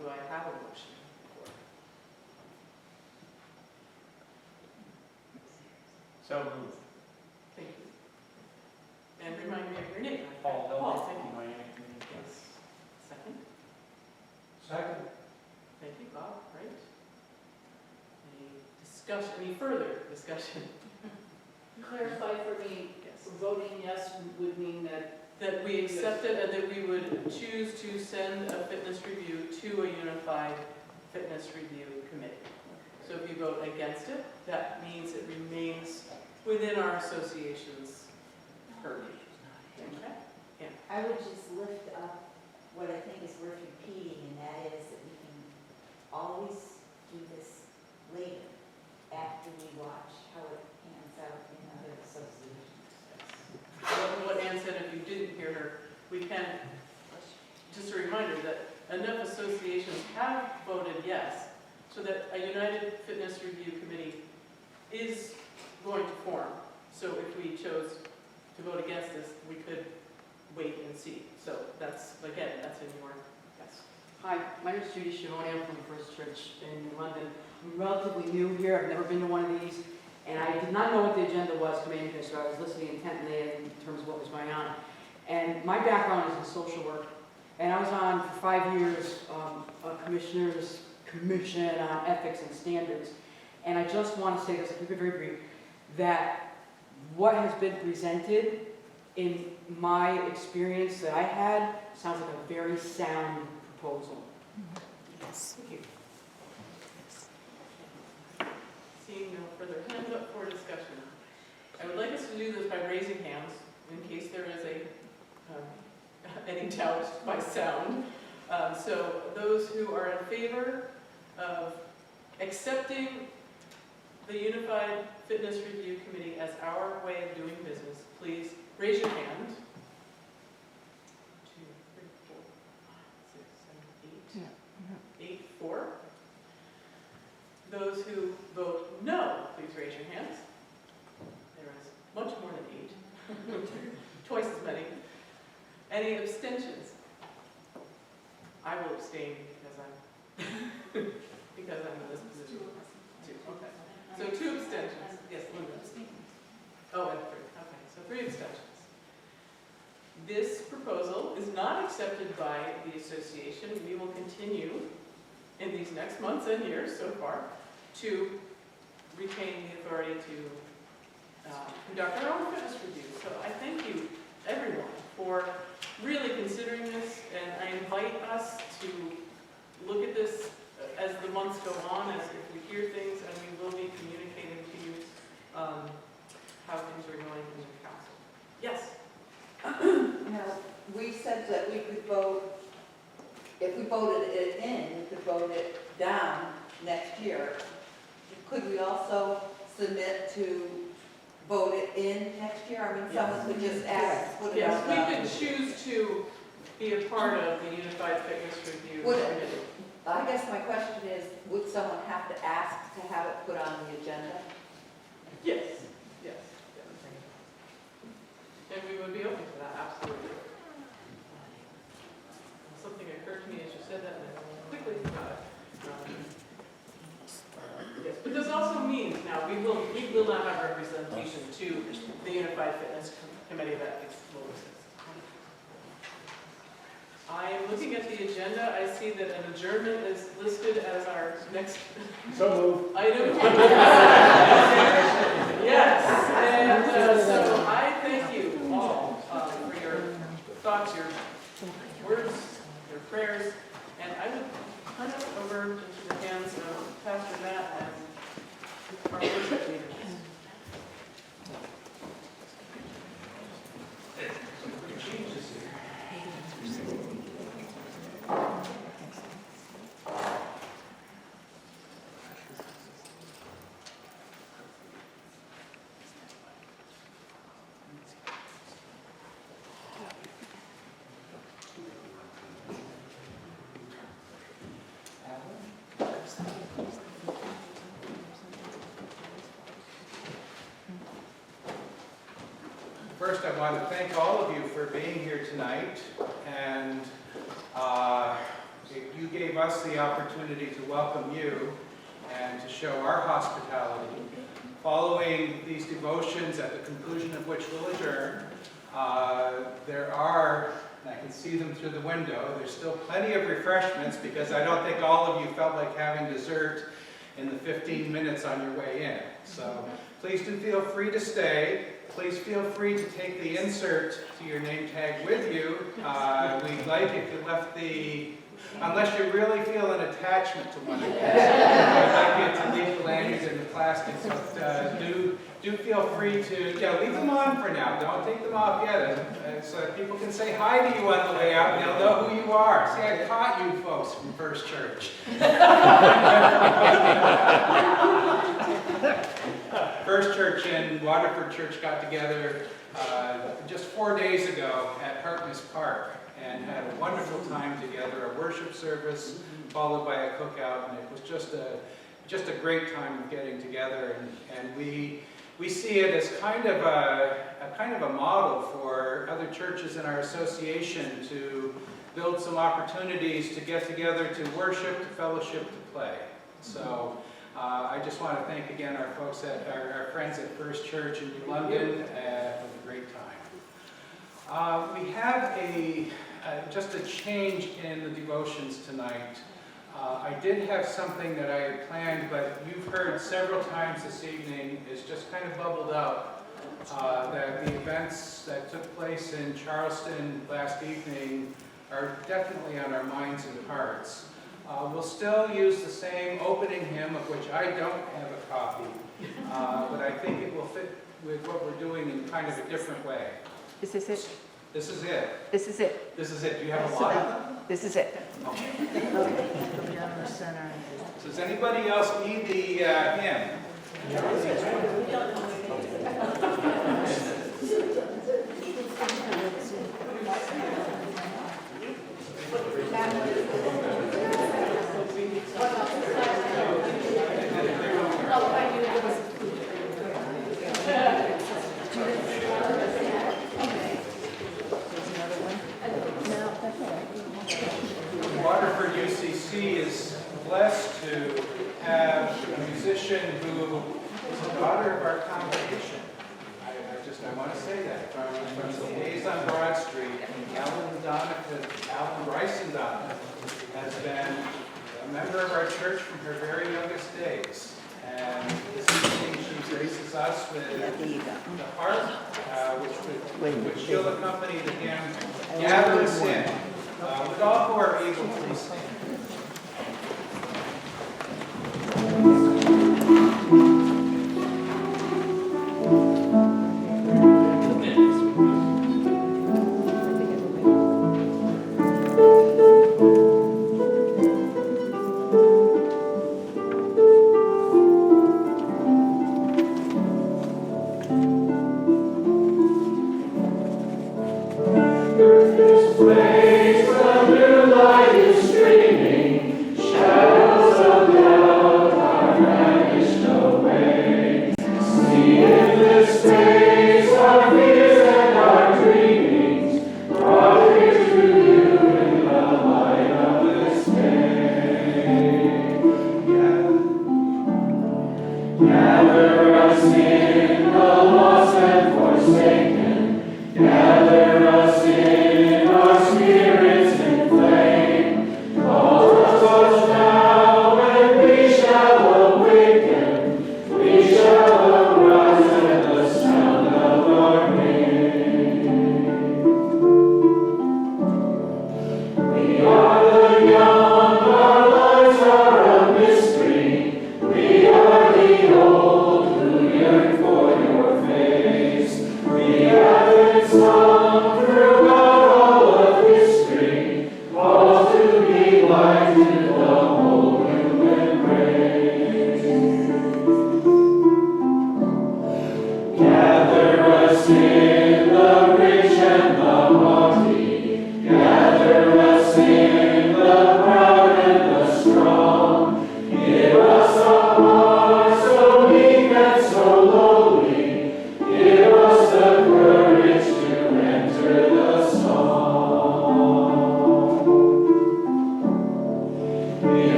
Do I have a motion for?
So moved.
Thank you. And remind me of your name.
Paul,
Paul, thank you.
my
Yes. Second?
Second.
Thank you, Bob, right? Any discussion, any further discussion?
Clarify for me,
Yes.
voting yes would mean that
That we accept it and that we would choose to send a fitness review to a unified fitness review committee. So if you vote against it, that means it remains within our association's purview. Okay? Yeah.
I would just lift up what I think is worth repeating, and that is that we can always do this later after we watch how it pans out in other associations.
What Ann said, if you didn't hear her, we can, just a reminder that enough associations have voted yes, so that a United Fitness Review Committee is going to form. So if we chose to vote against this, we could wait and see. So that's, again, that's in your, yes.
Hi, my name is Judy Shimoni. I'm from the First Church in London. I'm relatively new here. I've never been to one of these. And I did not know what the agenda was coming in here, so I was listening intently in terms of what was going on. And my background is in social work. And I was on for 5 years a commissioner's commission on ethics and standards. And I just want to say this, I'll keep it very brief, that what has been presented in my experience that I had sounds like a very sound proposal.
Yes. Thank you. Seeing no further hands up for discussion. I would like us to do this by raising hands in case there is any doubt by sound. So those who are in favor of accepting the Unified Fitness Review Committee as our way of doing business, please raise your hand. 2, 3, 4, 5, 6, 7, 8. 8, 4. Those who vote no, please raise your hands. There is much more than 8. Twice as many. Any abstentions? I will abstain because I'm in this position. 2. Okay. So 2 abstentions. Yes, Linda. Oh, and 3. Okay. So 3 abstentions. This proposal is not accepted by the association. We will continue in these next months and years so far to retain the authority to conduct our own fitness review. So I thank you, everyone, for really considering this, and I invite us to look at this as the months go on, as if we hear things, and we will be communicating to you how things are going in the council. Yes?
Now, we said that we could vote, if we voted it in, we could vote it down next year. Could we also submit to vote it in next year? I mean, someone could just ask.
Yes, we could choose to be a part of the Unified Fitness Review Committee.
I guess my question is, would someone have to ask to have it put on the agenda?
Yes, yes. And we would be open to that, absolutely. Something occurred to me as you said that, and I quickly forgot it. Yes, but this also means now we will not have representation to the Unified Fitness Committee that will exist. I am looking at the agenda. I see that an adjournment is listed as our next item. Yes, and so I thank you all for your thoughts, your words, your prayers, and I would turn it over into the hands of Pastor Matt and our worship leaders.
first I want to thank all of you for being here tonight, and you gave us the opportunity to welcome you and to show our hospitality. Following these devotions, at the conclusion of which we'll adjourn, there are, and I can see them through the window, there's still plenty of refreshments because I don't think all of you felt like having dessert in the 15 minutes on your way in. So please do feel free to stay. Please feel free to take the insert to your name tag with you. We'd like if you left the, unless you really feel an attachment to one of these, I'd like you to leave the lanyards in the plastic. So do feel free to, leave them on for now. Don't take them off yet, so that people can say hi to you on the way out and they'll know who you are. See, I caught you folks from First Church. First Church and Waterford Church got together just 4 days ago at Harkness Park and had a wonderful time together, a worship service followed by a cookout, and it was just a great time of getting together, and we see it as kind of a model for other churches in our association to build some opportunities to get together, to worship, to fellowship, to play. So I just want to thank again our folks our friends at First Church in New London for a great time. We have just a change in the devotions tonight. I did have something that I had planned, but you've heard several times this evening is just kind of bubbled up, that the events that took place in Charleston last evening are definitely on our minds and hearts. We'll still use the same opening hymn, of which I don't have a copy, but I think it will fit with what we're doing in kind of a different way.
Is this it?
This is it.
This is it.
This is it. Do you have a lot of them?
This is it.
Okay.
So
Does anybody else need the hymn? Waterford UCC is blessed to have a musician who is a daughter of our congregation. I want to say that. From the days on Broad Street, Alan Bryson Donna has been a member of our church from her very youngest days. And this evening she graces us with the harp, which she'll accompany the hymn, Gather Us In. With all who are able, please stand.
For your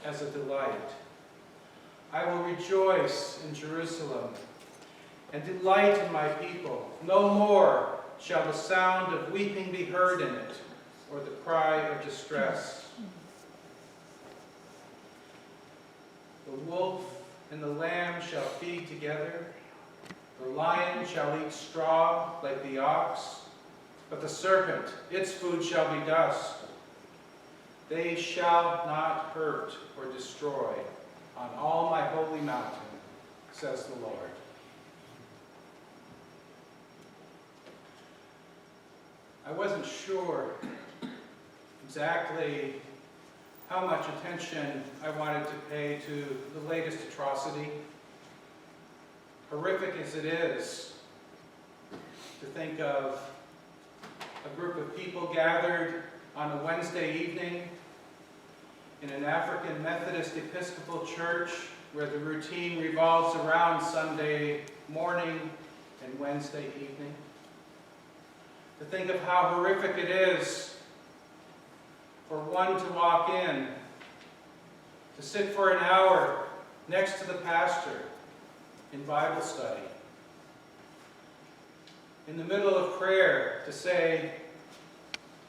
As a delight. I will rejoice in Jerusalem and delight in my people. No more shall the sound of weeping be heard in it, or the cry of distress. The wolf and the lamb shall feed together. The lion shall eat straw like the ox, but the serpent, its food shall be dust. They shall not hurt or destroy on all my holy mountain, says the Lord. I wasn't sure exactly how much attention I wanted to pay to the latest atrocity. Horrific as it is to think of a group of people gathered on a Wednesday evening in an African Methodist Episcopal church where the routine revolves around Sunday morning and Wednesday evening. To think of how horrific it is for one to walk in, to sit for an hour next to the pastor in Bible study, in the middle of prayer to say,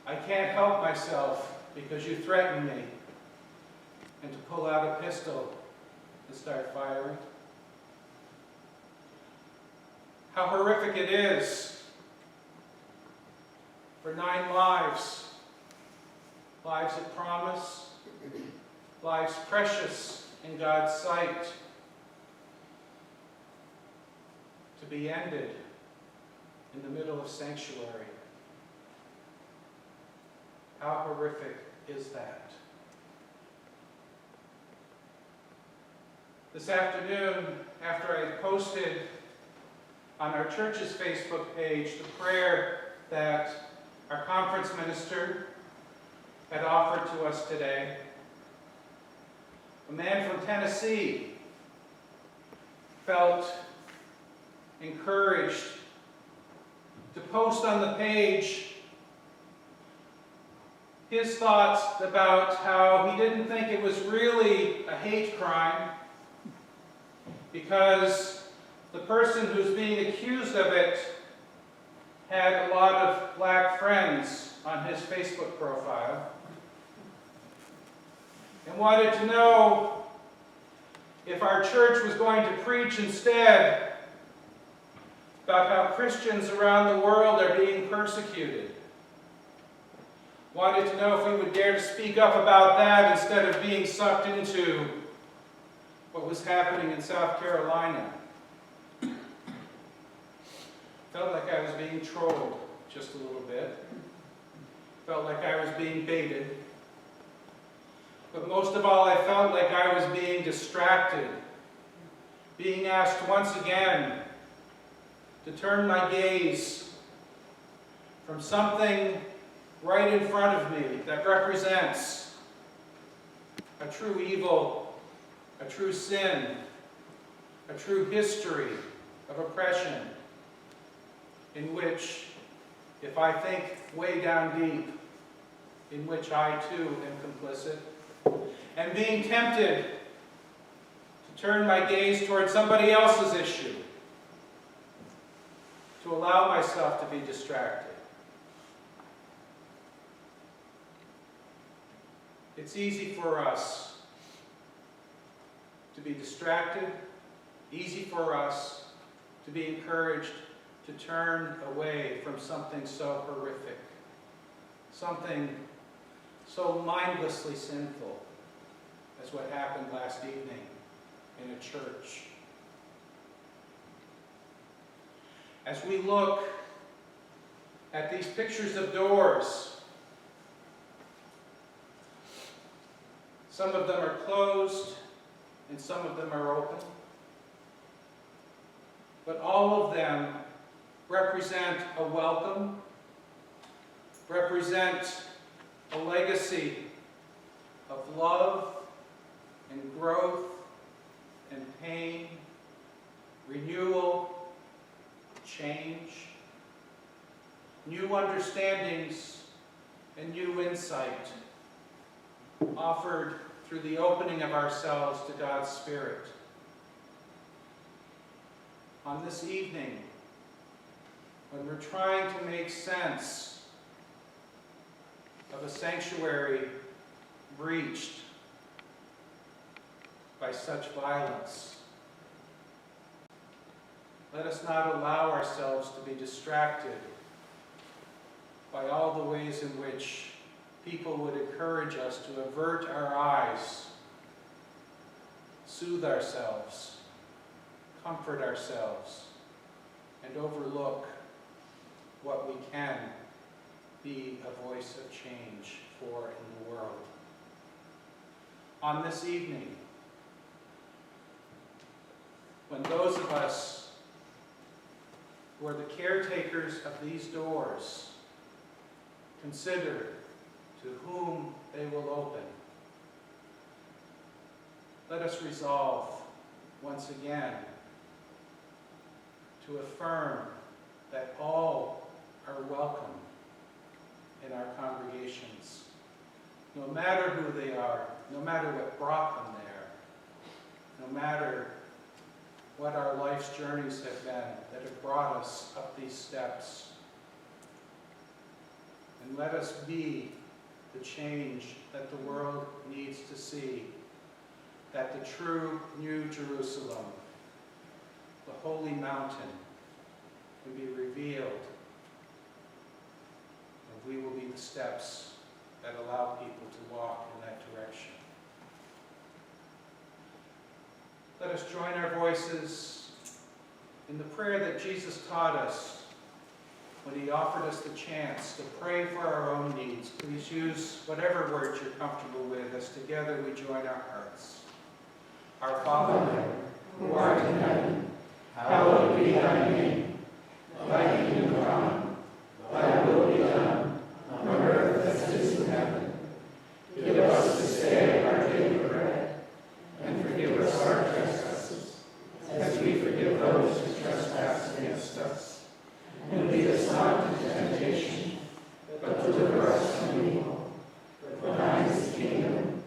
I can't help myself because you threaten me, and to pull out a pistol and start firing. How horrific it is for 9 lives, lives of promise, lives precious in God's sight, to be ended in the middle of sanctuary. How horrific is that? This afternoon, after I posted on our church's Facebook page the prayer that our conference minister had offered to us today, a man from Tennessee felt encouraged to post on the page his thoughts about how he didn't think it was really a hate crime because the person who's being accused of it had a lot of black friends on his Facebook profile, and wanted to know if our church was going to preach instead about how Christians around the world are being persecuted. Wanted to know if we would dare to speak up about that instead of being sucked into what was happening in South Carolina. Felt like I was being trolled just a little bit. Felt like I was being baited. But most of all, I felt like I was being distracted, being asked once again to turn my gaze from something right in front of me that represents a true evil, a true sin, a true history of oppression, in which, if I think way down deep, in which I too am complicit, and being tempted to turn my gaze towards somebody else's issue, to allow myself to be distracted. It's easy for us to be distracted, easy for us to be encouraged to turn away from something so horrific, something so mindlessly sinful as what happened last evening in a church. As we look at these pictures of doors, some of them are closed and some of them are open, but all of them represent a welcome, represent a legacy of love and growth and pain, renewal, change, new understandings and new insight offered through the opening of ourselves to God's Spirit. On this evening, when we're trying to make sense of a sanctuary breached by such violence, let us not allow ourselves to be distracted by all the ways in which people would encourage us to avert our eyes, soothe ourselves, comfort ourselves, and overlook what we can be a voice of change for in the world. On this evening, when those of us who are the caretakers of these doors consider to whom they will open, let us resolve once again to affirm that all are welcome in our congregations, no matter who they are, no matter what brought them there, no matter what our life's journeys have been that have brought us up these steps. And let us be the change that the world needs to see, that the true New Jerusalem, the holy mountain, can be revealed, and we will be the steps that allow people to walk in that direction. Let us join our voices in the prayer that Jesus taught us when he offered us the chance to pray for our own needs. Please use whatever words you're comfortable with as together we join our hearts. Our Father, who art in heaven, hallowed be thy name. Thy kingdom come, thy will be done, on earth as it is in heaven. Give us this day our daily bread, and forgive us our trespasses, as we forgive those who trespass against us. And lead us not into temptation, but deliver us from evil. For thine is the kingdom,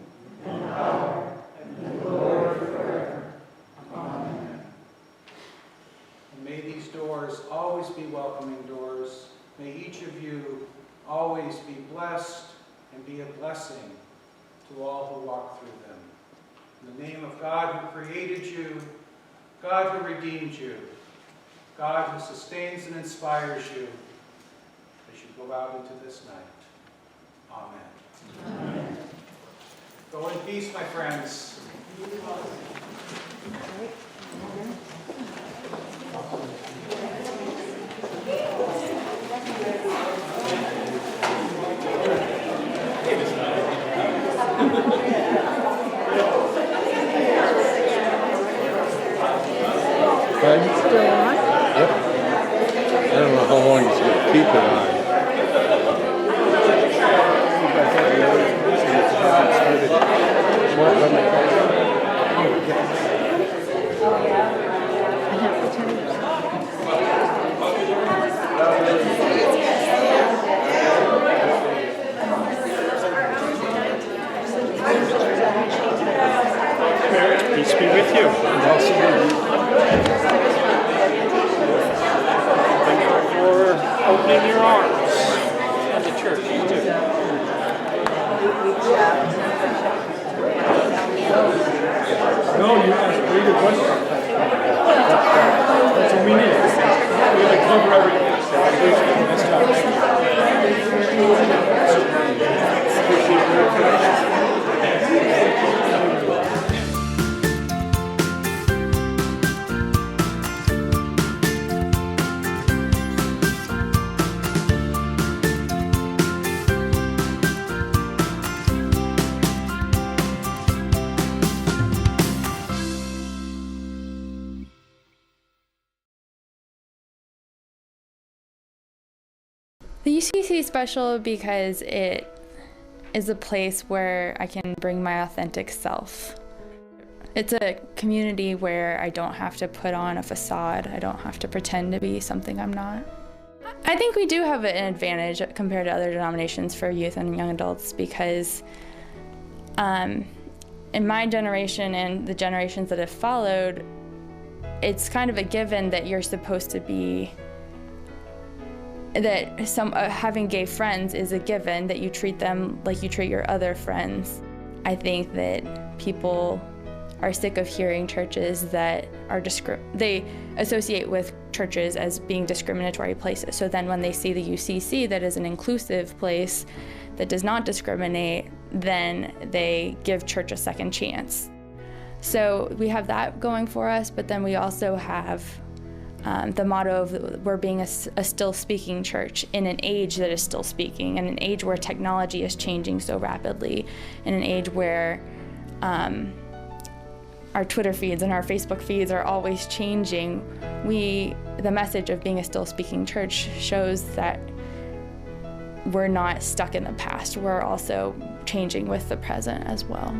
and power, and glory forever. Amen. And may these doors always be welcoming doors. May each of you always be blessed and be a blessing to all who walk through them. In the name of God who created you, God who redeemed you, God who sustains and inspires you, as you go out into this night. Amen. Amen. Go in peace, my friends.
It's still on? Yep. I don't know how long he's going to keep it on.
Peace be with you. And also with you. Thank you for opening your arms and the church too.
No,
No, you asked a very good question. That's what we need. We gotta cover everything. Nice job.
The UCC is special because it is a place where I can bring my authentic self. It's a community where I don't have to put on a facade. I don't have to pretend to be something I'm not. I think we do have an advantage compared to other denominations for youth and young adults because in my generation and the generations that have followed, it's kind of a given that you're supposed to be that having gay friends is a given, that you treat them like you treat your other friends. I think that people are sick of hearing churches that are they associate with churches as being discriminatory places. So then when they see the UCC that is an inclusive place that does not discriminate, then they give church a second chance. So we have that going for us, but then we also have the motto of we're being a still speaking church in an age that is still speaking, in an age where technology is changing so rapidly, in an age where our Twitter feeds and our Facebook feeds are always changing. The message of being a still speaking church shows that we're not stuck in the past. We're also changing with the present as well.